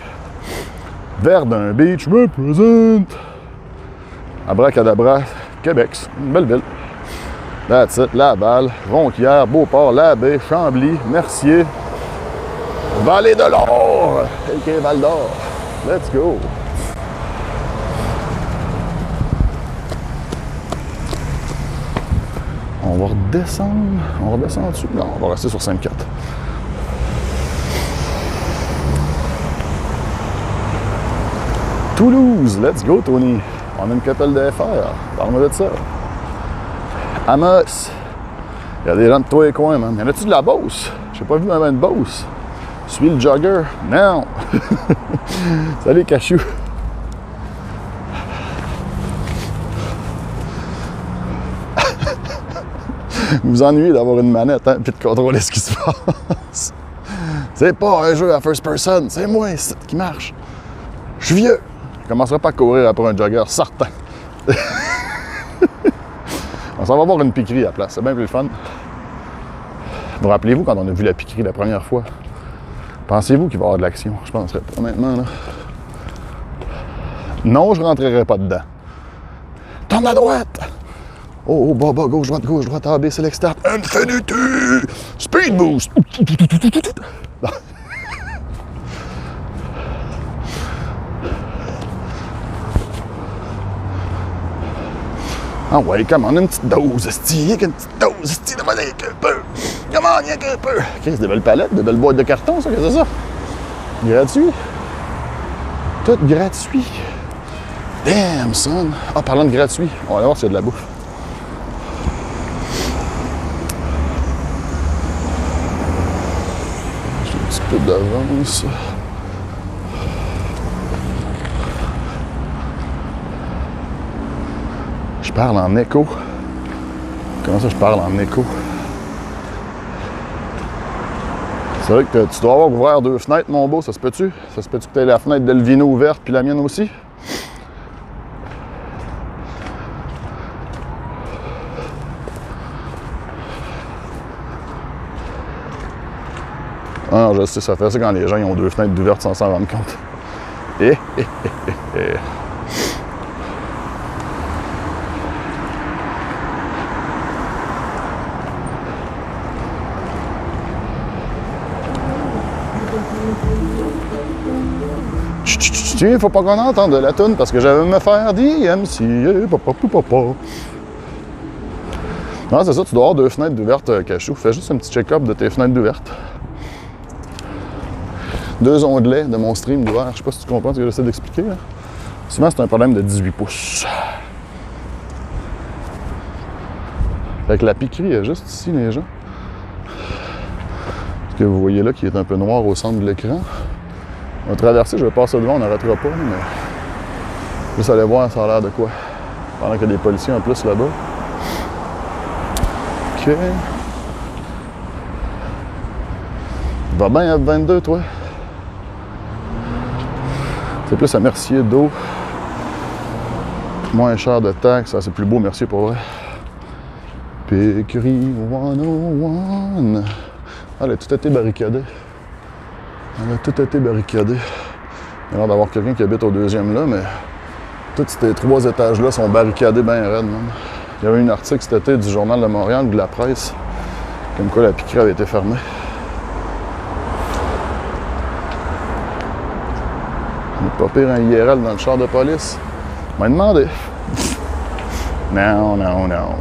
Verdun Beach, represent, Abracadabra, Québec, une belle ville. That's it, Laval, Ronquière, Beauport, Labbé, Chambly, Mercier, Vallée de l'Or, a.k.a. Val d'Or, let's go. On va redescendre dessus. Non, on va rester sur 5-4. Toulouse, let's go Tony. On a une couple de FR, parle-moi de ça. Amos, il y a des gens de tous les coins, man. Y en a-tu de la Beauce? J'ai pas vu même une Beauce. Suis le jogger? Non! Salut Cachou! Vous vous ennuyez d'avoir une manette, hein, puis de contrôler ce qui se passe. C'est pas un jeu à first person, c'est moi qui marche. Je suis vieux. Je commencerai pas à courir après un jogger, certain. On s'en va voir une piquerie à la place, c'est bien plus le fun. Vous rappelez-vous quand on a vu la piquerie la première fois? Pensez-vous qu'il va y avoir de l'action? Je penserais pas, honnêtement, là. Non, je rentrerai pas dedans. Tourne à droite! Oh, bas, gauche, droite, A, B, select, start, Infinity! Speed boost! Ah ouais, comment, une petite dose, esti, une petite dose, esti, de monnaie, un peu! Comment, rien qu'un peu! Okay, c'est des belles palettes, des belles boîtes de carton, ça, qu'est-ce que c'est ça? Gratuit? Tout gratuit! Damn, son! Ah, parlant de gratuit, on va voir s'il y a de la bouffe. Peu d'avance. Je parle en écho. Comment ça, je parle en écho? C'est vrai que tu dois avoir ouvert 2 fenêtres, mon beau, ça se peut-tu? Ça se peut-tu que tu aies la fenêtre d'Elvino ouverte puis la mienne aussi? Ah non, je sais, ça fait ça quand les gens ils ont 2 fenêtres ouvertes sans s'en rendre compte. Tiens, faut pas qu'on entende la toune parce que j'avais me faire DMC. Papa. Non, c'est ça, tu dois avoir 2 fenêtres d'ouvertes, Cachou. Fais juste un petit check-up de tes fenêtres d'ouvertes. 2 onglets de mon stream d'ouvert. Je sais pas si tu comprends ce que j'essaie d'expliquer. Là. Souvent, c'est un problème de 18 pouces. Fait que la piquerie est juste ici, les gens. Ce que vous voyez là, qui est un peu noir au centre de l'écran. On va traverser, je vais passer devant, on n'arrêtera pas, mais... Juste aller voir, ça a l'air de quoi. Pendant qu'il y a des policiers en plus là-bas. OK. Va bien F22, toi? C'est plus à Mercier d'eau. Moins cher de taxes. Ah, c'est plus beau, merci pour vrai. Pécurie 101. Ah, elle a tout été barricadée. Elle a tout été barricadée. Il y a l'air d'avoir quelqu'un qui habite au deuxième là, mais tous ces 3 étages-là sont barricadés bien raides, man. Il y avait un article cet été du Journal de Montréal ou de la presse, comme quoi la piquerie avait été fermée. Il n'est pas pire un IRL dans le char de police. Il m'a demandé. Non, non, non.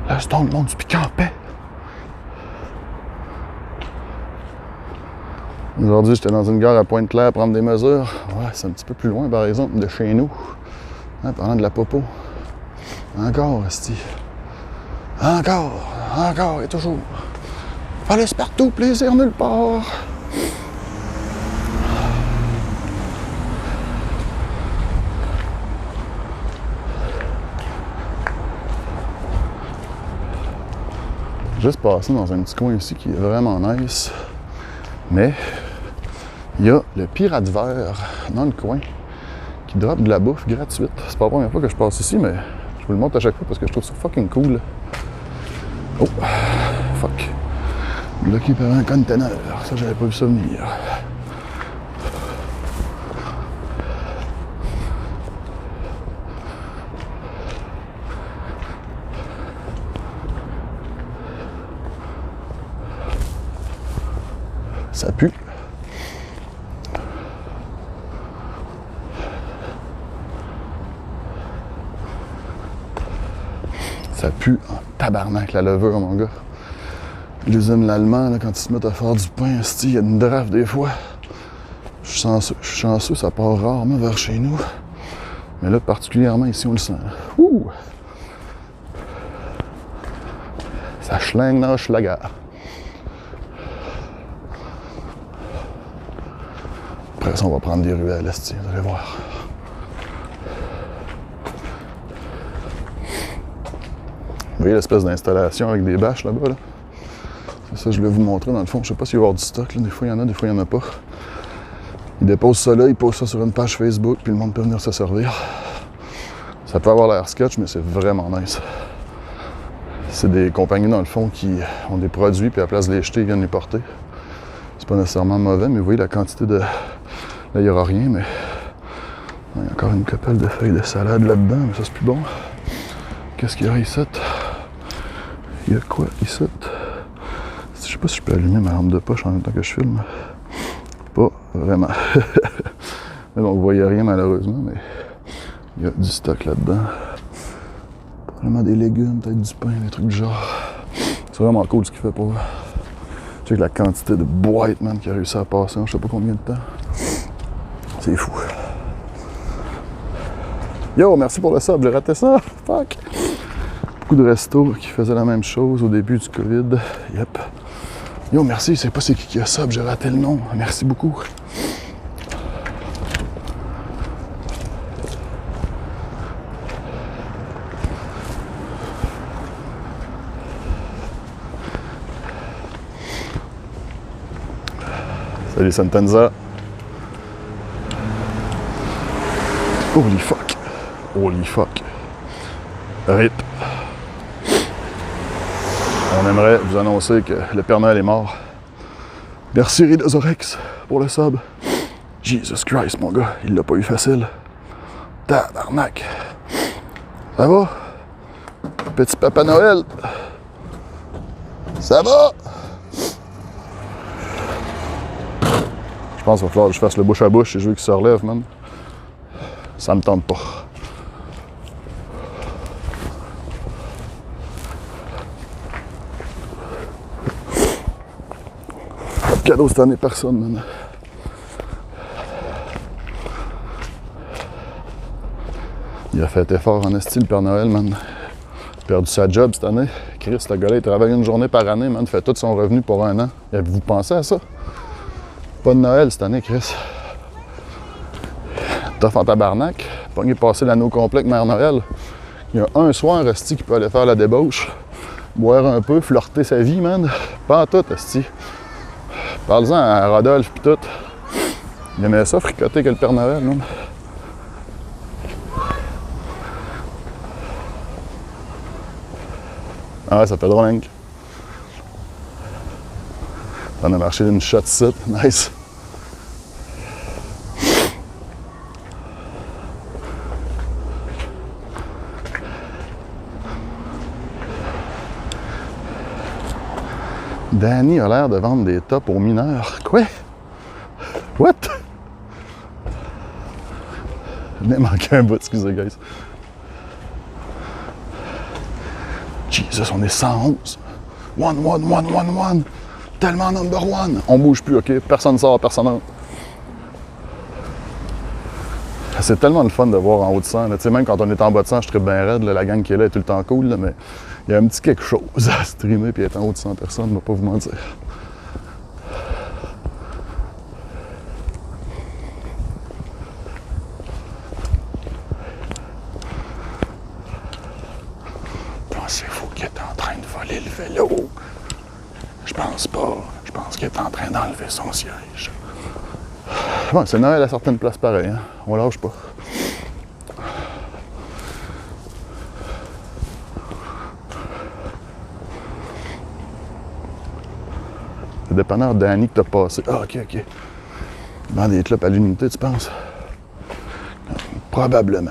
Laisse donc le monde du piquant en paix. Aujourd'hui, j'étais dans une gare à Pointe-Claire prendre des mesures. Ouais, c'est un petit peu plus loin, par exemple, de chez nous. Hein, parlant de la popo. Encore, esti. Encore et toujours. Police partout, plaisir nulle part. Juste passé dans un petit coin ici qui est vraiment nice. Mais il y a le Pirate Vert dans le coin qui drop de la bouffe gratuite. C'est pas la première fois que je passe ici, mais je vous le montre à chaque fois parce que je trouve ça fucking cool. Oh, fuck. Bloqué par un conteneur. Ça, j'avais pas vu ça venir. Ça pue. Ça pue en tabarnak la levure, mon gars. L'usine l'allemand, quand ils se mettent à faire du pain, il y a une draft des fois. Je suis chanceux, ça part rarement vers chez nous. Mais là, particulièrement ici, on le sent. Ouh! Ça schlingue dans le schlager. Après ça, on va prendre des ruelles, vous allez voir. Vous voyez l'espèce d'installation avec des bâches là-bas, là? C'est ça, je voulais vous montrer dans le fond. Je sais pas s'il va y avoir du stock, là. Des fois il y en a, des fois il n'y en a pas. Ils déposent ça là, ils posent ça sur une page Facebook, puis le monde peut venir se servir. Ça peut avoir l'air sketch, mais c'est vraiment nice. C'est des compagnies dans le fond qui ont des produits, puis à la place de les jeter, ils viennent les porter. C'est pas nécessairement mauvais, mais vous voyez la quantité de... Là, il n'y aura rien, mais... Il y a encore une couple de feuilles de salade là-dedans, mais ça c'est plus bon. Qu'est-ce qu'il y a ici? Il y a quoi ici? Je sais pas si je peux allumer ma lampe de poche en même temps que je filme. Pas vraiment. Mais bon, vous voyez rien malheureusement, mais il y a du stock là-dedans. Vraiment des légumes, peut-être du pain, des trucs du genre. C'est vraiment cool ce qu'il fait pour eux. Tu sais que la quantité de boîtes, man, qui a réussi à passer en je sais pas combien de temps. C'est fou. Yo, merci pour le sub, j'ai raté ça. Fuck! Beaucoup de restos qui faisaient la même chose au début du COVID. Yep. Yo, merci, je sais pas c'est qui a sub, j'ai raté le nom. Merci beaucoup. Salut Santanza. Holy fuck. Holy fuck. RIP. On aimerait vous annoncer que le Père Noël est mort. Merci Rhidozorex pour le sub. Jesus Christ, mon gars, il l'a pas eu facile. Tabarnak. Ça va? Petit Papa Noël. Ça va? Je pense qu'il va falloir que je fasse le bouche à bouche et je veux qu'il se relève, man. Ça me tente pas. Pas de cadeau cette année, personne, man. Il a fait effort en esti, le Père Noël, man. Il a perdu sa job cette année. Chris, le gars-là, il travaille une journée par année, man. Il fait tout son revenu pour un an. Avez-vous pensé à ça? Pas de Noël cette année, Chris. Tough en tabarnak. Pogné passer l'anneau complet avec Mère Noël. Il y a un soir, esti, qui peut aller faire la débauche, boire un peu, flirter sa vie, man. Pas en tout, esti. Parle-en à Rodolphe pis tout. Il aimait ça fricoter que le Père Noël, non? Ah ouais, ça fait drôle, hein? On a marché d'une shot ici. Nice. Danny a l'air de vendre des tops aux mineurs. Quoi? What? Il m'a manqué un bout, excusez, guys. Jesus, on est 111. One. Tellement number one. On bouge plus, OK? Personne sort, personne rentre. C'est tellement le fun de voir en haut de 100. Tu sais, même quand on est en bas de 100, je tripe bien raide. Là, la gang qui est là est tout le temps cool. Là, mais il y a un petit quelque chose à streamer et être en haut de 100 personnes, je ne vais pas vous mentir. Pensez-vous qu'il est en train de voler le vélo? Je pense pas. Je pense qu'il est en train d'enlever son siège. Bon, c'est Noël à certaines places pareil, hein? On lâche pas. Le dépanneur Danny que t'as passé. Ah, OK. Dans des clopes à l'unité, tu penses? Probablement.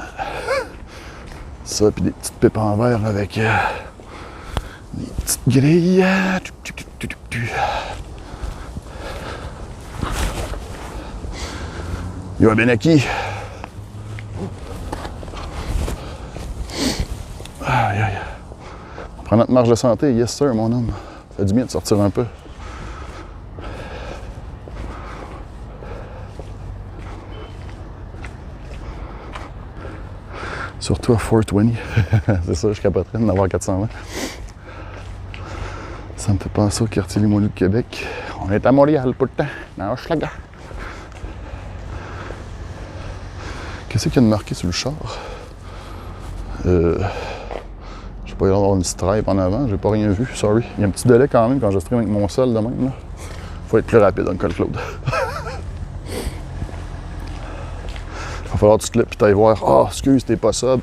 Ça, puis des petites pipes en verre avec des petites grilles. Yo, Benaki. Aïe. On prend notre marge de santé. Yes, sir, mon homme. Ça fait du bien de sortir un peu. Surtout à 420. C'est ça, je capoterais d'en avoir 420. Ça me fait penser au quartier Limoilou de Québec. On est à Montréal pourtant, dans Hochelaga. Qu'est-ce qu'il y a de marqué sur le char? Je sais pas, il va y avoir une stripe en avant, j'ai pas rien vu, sorry. Il y a un petit délai quand même quand je stream avec mon sol de même. Là. Faut être plus rapide, Uncle Claude. Il va falloir que tu clips et t'ailles voir. Ah, oh, excuse, t'es pas sub.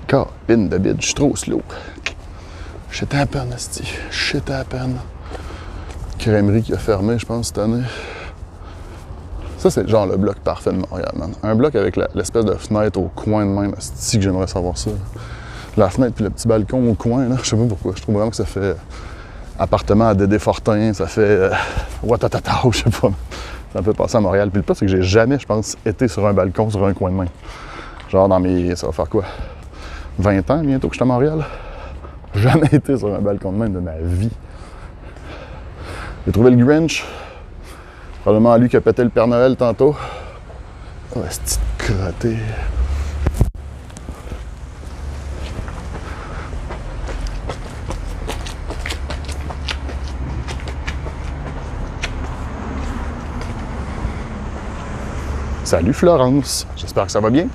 Carpine de bide, je suis trop slow. Shit à peine, esti. Shit à peine. Crèmerie qui a fermé, je pense, cette année. Ça, c'est genre le bloc parfait de Montréal, man. Un bloc avec l'espèce de fenêtre au coin de même, esti, que j'aimerais savoir ça. La fenêtre puis le petit balcon au coin, là, je sais pas pourquoi. Je trouve vraiment que ça fait appartement à Dédé Fortin, ça fait Watatata, je sais pas. Ça me fait passer à Montréal. Puis le pire, c'est que j'ai jamais, je pense, été sur un balcon, sur un coin de même. Genre dans mes... ça va faire quoi? 20 ans bientôt que je suis à Montréal? Jamais été sur un balcon de même de ma vie. J'ai trouvé le Grinch. Probablement lui qui a pété le Père Noël tantôt. Oh, c'est crotté. Salut Florence, j'espère que ça va bien.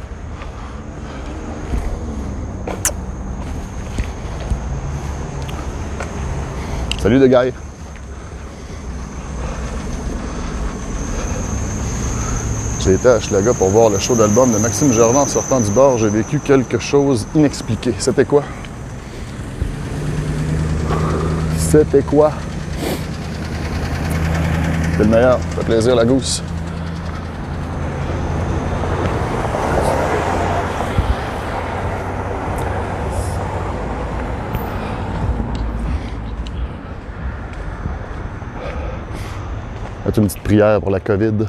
Salut de Guy. J'ai été à Hochelaga pour voir le show d'album de Maxime Gervais en sortant du bar. J'ai vécu quelque chose inexpliqué. C'était quoi? C'était quoi? C'est le meilleur. Ça fait plaisir, la gousse. Faites une petite prière pour la COVID.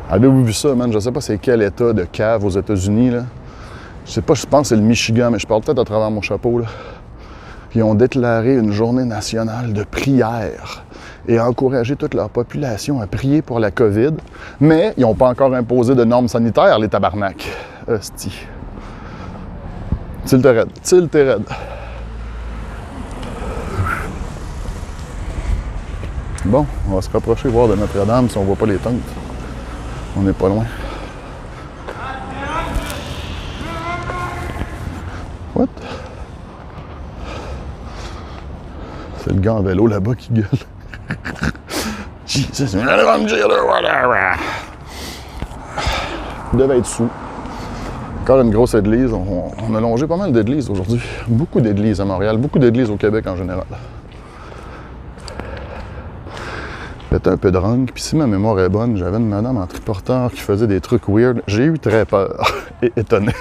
Avez-vous vu ça, man? Je sais pas c'est quel état de cave aux États-Unis, là. Je sais pas, je pense que c'est le Michigan, mais je parle peut-être à travers mon chapeau, là. Ils ont déclaré une journée nationale de prière et encouragé toute leur population à prier pour la COVID, mais ils n'ont pas encore imposé de normes sanitaires, les tabarnak. Hostie. Tilt raide. Bon, on va se rapprocher voir de Notre-Dame si on voit pas les tentes. On n'est pas loin. What? C'est le gars en vélo là-bas qui gueule. Jesus, il devait être sous. Encore une grosse église. On a longé pas mal d'églises aujourd'hui. Beaucoup d'églises à Montréal, beaucoup d'églises au Québec en général. J'étais un peu drunk, puis si ma mémoire est bonne, j'avais une madame en triporteur qui faisait des trucs weird. J'ai eu très peur et étonné.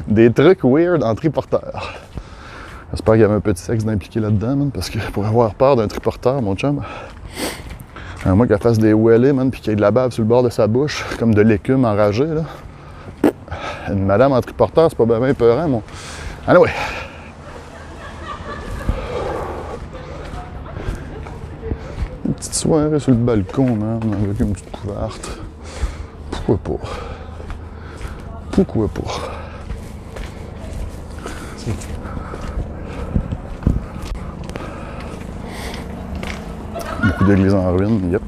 Des trucs weird en triporteur. J'espère qu'il y avait un peu de sexe d'impliqué là-dedans, man, parce que pour avoir peur d'un triporteur, mon chum, à moins qu'elle fasse des wellés, man, puis qu'il y ait de la bave sur le bord de sa bouche, comme de l'écume enragée, là. Une madame en triporteur, c'est pas bien peurant, mon... Anyway. Une petite soirée sur le balcon, man, avec une petite couverte. Pourquoi pas? Pourquoi pas? Beaucoup d'églises en ruine, yep.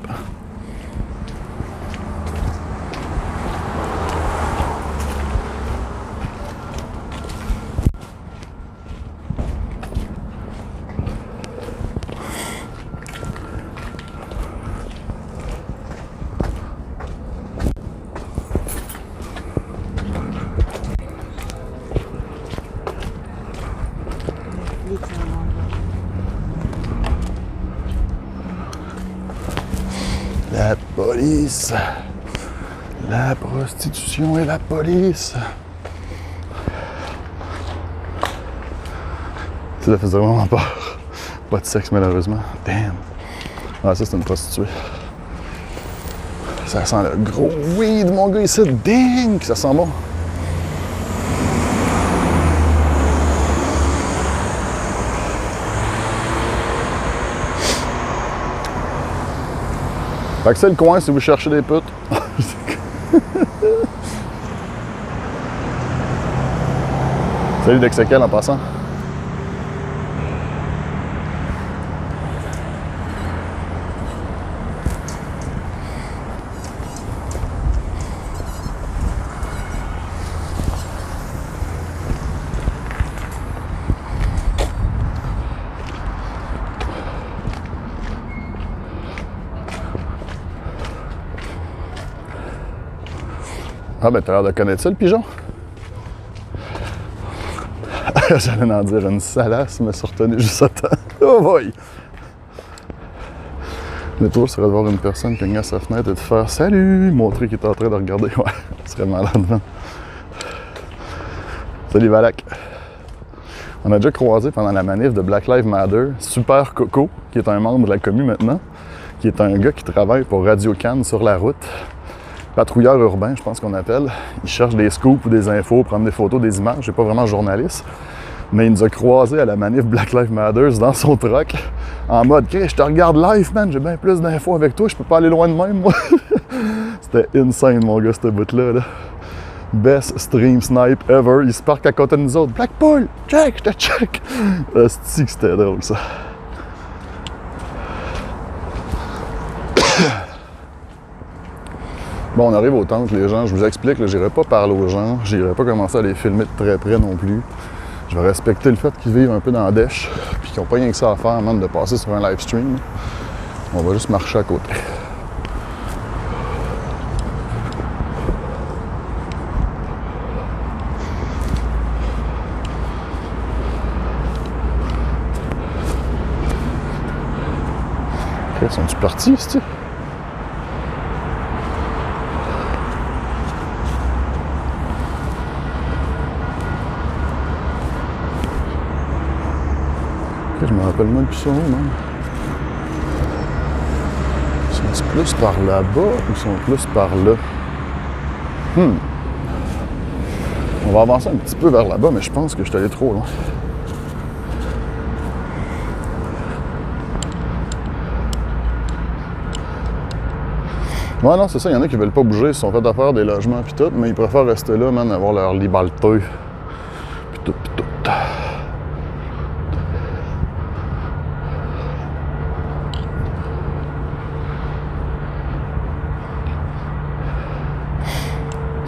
La police, la prostitution et la police. Ça faisait vraiment peur. Pas de sexe malheureusement. Damn. Ah, ça c'est une prostituée. Ça sent le gros weed, mon gars, ici. Ding! Ça sent bon. Fait que c'est le coin si vous cherchez des putes. Salut Dexekel en passant. Ah ben t'as l'air de connaître ça le pigeon? J'allais en dire une salace, mais retenu juste à temps. Oh boy! Le tour serait de voir une personne cogner à sa fenêtre et de faire « Salut! » montrer qu'il est en train de regarder. Ouais, ce serait malade, man. Salut Valak! On a déjà croisé pendant la manif de Black Lives Matter Super Coco, qui est un membre de la commu maintenant, qui est un gars qui travaille pour Radio Cannes sur la route. Patrouilleur urbain, je pense qu'on appelle. Il cherche des scoops ou des infos, prendre des photos, des images. Il n'est pas vraiment journaliste. Mais il nous a croisés à la manif Black Lives Matter dans son truck, en mode « Je te regarde live, man, j'ai bien plus d'infos avec toi, je peux pas aller loin de même, moi. » C'était insane, mon gars, cette bout-là. Là. Best stream snipe ever. Il se parque à côté de nous autres. « Blackpool, check, je te check! » Asti que c'était drôle, ça. Bon, on arrive au temple, les gens, je vous explique, je n'irai pas parler aux gens, je n'irai pas commencer à les filmer de très près non plus. Je vais respecter le fait qu'ils vivent un peu dans la dèche, puis qu'ils n'ont pas rien que ça à faire, même de passer sur un live stream. On va juste marcher à côté. Okay, sont-ils partis, c'est-tu? Je me rappelle même plus son nom, man. Sont-ils plus par là-bas ou sont plus par là? On va avancer un petit peu vers là-bas, mais je pense que je suis allé trop loin. Ouais, non, c'est ça, il y en a qui veulent pas bouger, ils se sont fait affaire des logements pis tout, mais ils préfèrent rester là, man, avoir leur liberté. Pis tout, pis tout.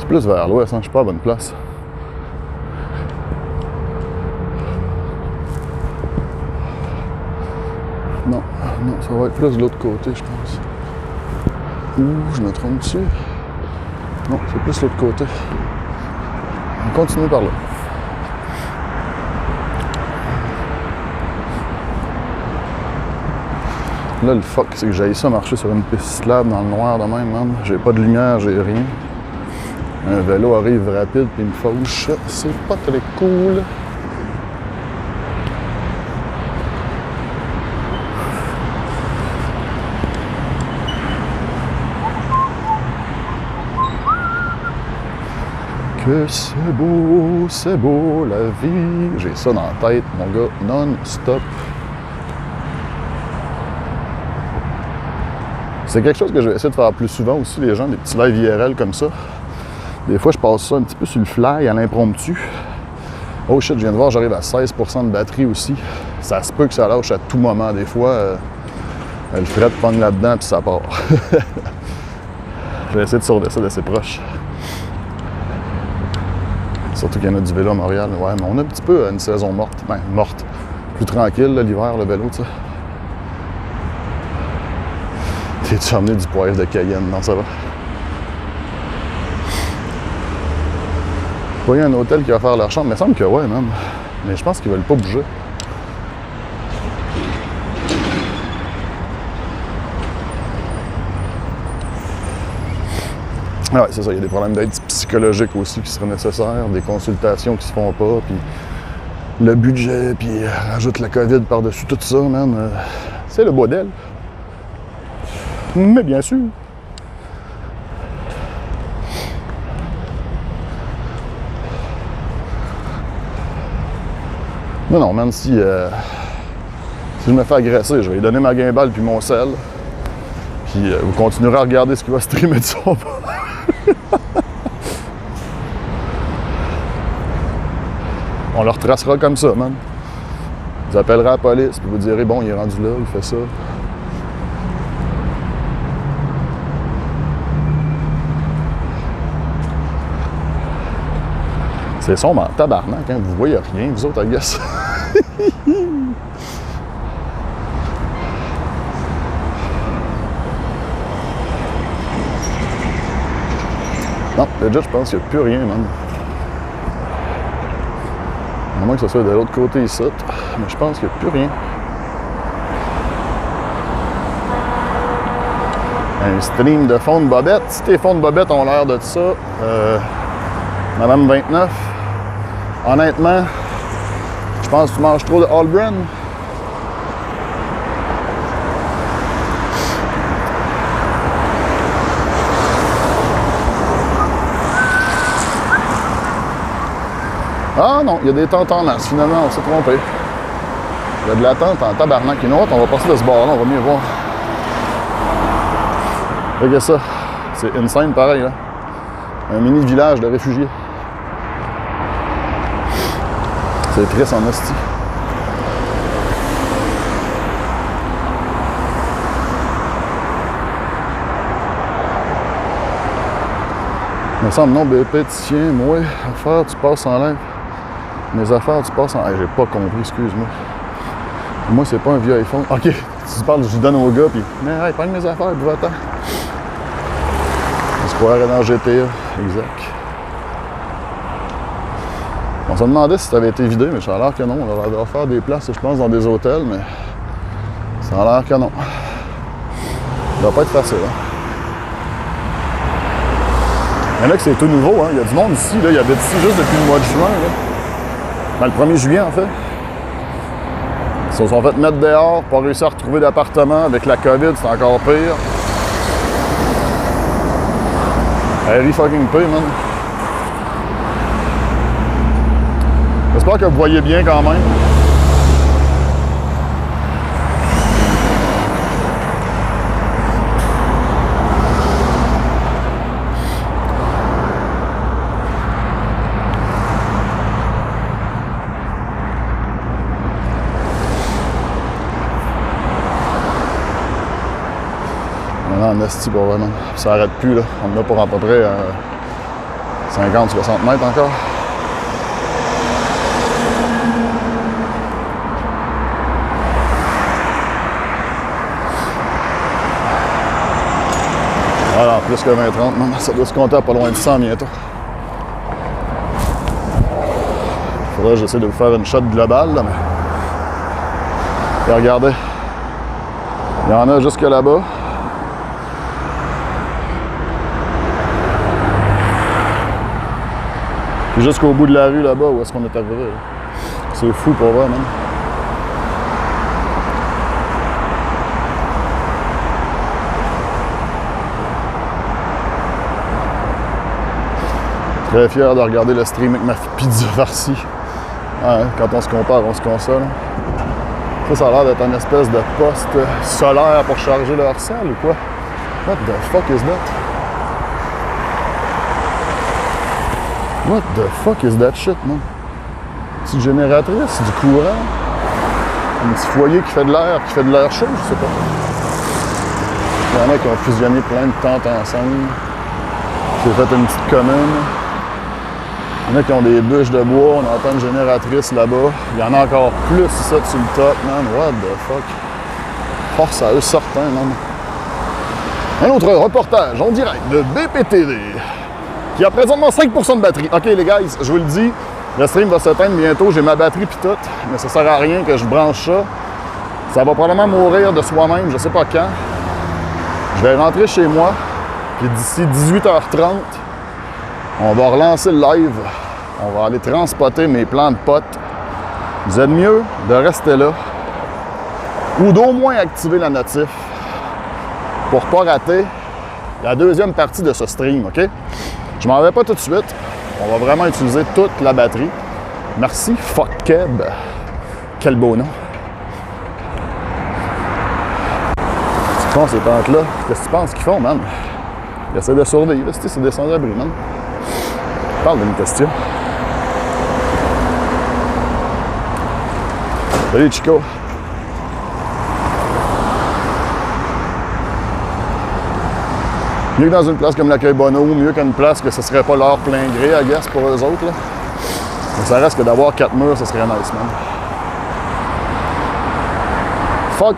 Plus vers l'ouest, hein? Je suis pas à bonne place. Non, non, ça va être plus de l'autre côté, je pense. Ouh, je me trompe dessus. Non, c'est plus l'autre côté. On continue par là. Là, le fuck, c'est que j'ai ça marcher sur une piste slab dans le noir de même, man. J'ai pas de lumière, j'ai rien. Un vélo arrive rapide puis il me fauche. C'est pas très cool. Que c'est beau la vie. J'ai ça dans la tête, mon gars, non-stop. C'est quelque chose que je vais essayer de faire plus souvent aussi, les gens, des petits lives IRL comme ça. Des fois, je passe ça un petit peu sur le fly, à l'impromptu. Oh shit, je viens de voir, j'arrive à 16% de batterie aussi. Ça se peut que ça lâche à tout moment. Des fois, le fret pogne là-dedans puis ça part. Je vais essayer de sauver ça d'assez proche. Surtout qu'il y en a du vélo à Montréal. Ouais, mais on a un petit peu une saison morte. Ben, morte. Plus tranquille, l'hiver, le vélo, tu sais. T'es-tu emmené du poivre de Cayenne? Non, ça va. Il y a un hôtel qui va faire leur chambre. Mais il semble que ouais, même. Mais je pense qu'ils veulent pas bouger. Ah ouais, c'est ça. Il y a des problèmes d'aide psychologique aussi qui seraient nécessaires. Des consultations qui se font pas. Puis le budget. Puis rajoute la COVID par-dessus tout ça, man. C'est le bordel. Mais bien sûr. Mais non, man, si je me fais agresser, je vais lui donner ma gimbal puis mon sel. Puis vous continuerez à regarder ce qu'il va streamer de son bord. On le retracera comme ça, man. Vous appellerez la police, puis vous direz, bon, il est rendu là, il fait ça. C'est sombre en tabarnak, hein? Vous voyez rien, vous autres, I guess. Non, legit, je pense qu'il n'y a plus rien, man. À moins que ce soit de l'autre côté ici. Mais je pense qu'il n'y a plus rien. Un stream de fond de bobette. Si tes fonds de bobette ont l'air de ça, Madame 29, honnêtement, je pense que tu manges trop de All-Brand. Ah non, il y a des tentes en masse, finalement, on s'est trompé. Il y a de la tente en tabarnak. Une autre, on va passer de ce bord-là, on va mieux voir. Regarde ça, c'est insane pareil, là. Un mini village de réfugiés. C'est triste en hostie. Il me semble non, BP, tiens, moi, affaires, tu passes en live. Mes affaires, tu passes en... Hey, j'ai pas compris, excuse-moi. Moi, c'est pas un vieux iPhone. OK, tu parles, je donne au gars, puis... Mais hey, prends mes affaires, puis va-t'en. On se croirait dans GTA, exact. On se demandait si ça avait été vidé, mais ça a l'air que non. On va faire des places, je pense, dans des hôtels, mais... Ça a l'air que non. Ça va pas être facile, hein. Il y en a que c'est tout nouveau, hein. Il y a du monde ici, là. Il habite ici juste depuis le mois de juin, là. Ben, le 1er juillet, en fait. Ils se sont fait mettre dehors, pas réussi à retrouver d'appartement. Avec la COVID, c'est encore pire. Harry fucking pire, man. J'espère que vous voyez bien quand même. En esti pour vraiment. Ça arrête plus là. On en a pour à peu près 50-60 mètres encore. plus que 20-30, man. Ça doit se compter à pas loin de 100 bientôt. Faudrait que j'essaie de vous faire une shot globale, là, mais... Et regardez. Il y en a jusque là-bas. Puis jusqu'au bout de la rue là-bas, où est-ce qu'on est arrivé, là. C'est fou pour vrai, man. Très fier de regarder le stream avec ma pizza farcie. Ouais, quand on se compare, on se console. Ça a l'air d'être une espèce de poste solaire pour charger leur sel ou quoi? What the fuck is that? What the fuck is that shit, man? C'est une génératrice, c'est du courant? Un petit foyer qui fait de l'air chaud, je sais pas. Il y en a qui ont fusionné plein de tentes ensemble. J'ai fait une petite commune. Il y en a qui ont des bûches de bois, on entend une génératrice là-bas. Il y en a encore plus ça sur le top, man. What the fuck? Force à eux certains, man. Un autre reportage en direct de BPTV qui a présentement 5% de batterie. OK, les guys, je vous le dis, le stream va s'éteindre bientôt. J'ai ma batterie pis tout, mais ça sert à rien que je branche ça. Ça va probablement mourir de soi-même, je sais pas quand. Je vais rentrer chez moi, puis d'ici 18h30, on va relancer le live. On va aller transpoter mes plans de potes. Vous êtes mieux de rester là ou d'au moins activer la notif pour pas rater la deuxième partie de ce stream, OK? Je m'en vais pas tout de suite. On va vraiment utiliser toute la batterie. Merci, fuck Keb. Quel beau nom. Tu penses ces tentes-là? Qu'est-ce que tu penses qu'ils font, man? Ils essaient de survivre. C'est des sans-abri, man. Parle d'une question. Salut, Chico. Mieux que dans une place comme l'Accueil Bonneau, mieux qu'une place que ce serait pas leur plein gré, I guess, pour eux autres, là. Mais ça reste que d'avoir 4 murs, ça serait nice, man. Fuck.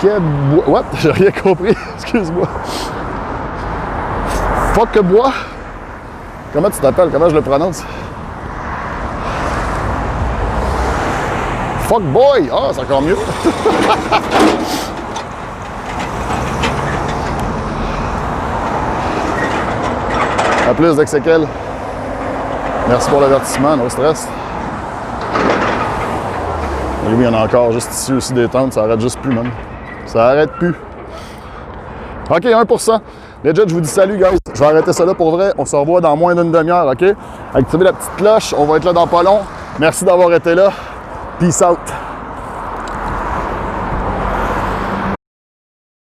Que bois. What? J'ai rien compris. Excuse-moi. Fuck que bois. Comment tu t'appelles? Comment je le prononce? Fuck boy! Ah, c'est encore mieux! À plus, d'Exequel. Merci pour l'avertissement, no stress. Et oui, il y en a encore juste ici aussi des tentes, ça arrête juste plus, même. Ça arrête plus. OK, 1%. Legit, je vous dis salut, guys. Je vais arrêter ça là pour vrai. On se revoit dans moins d'une demi-heure, OK? Activez la petite cloche. On va être là dans pas long. Merci d'avoir été là. Peace out.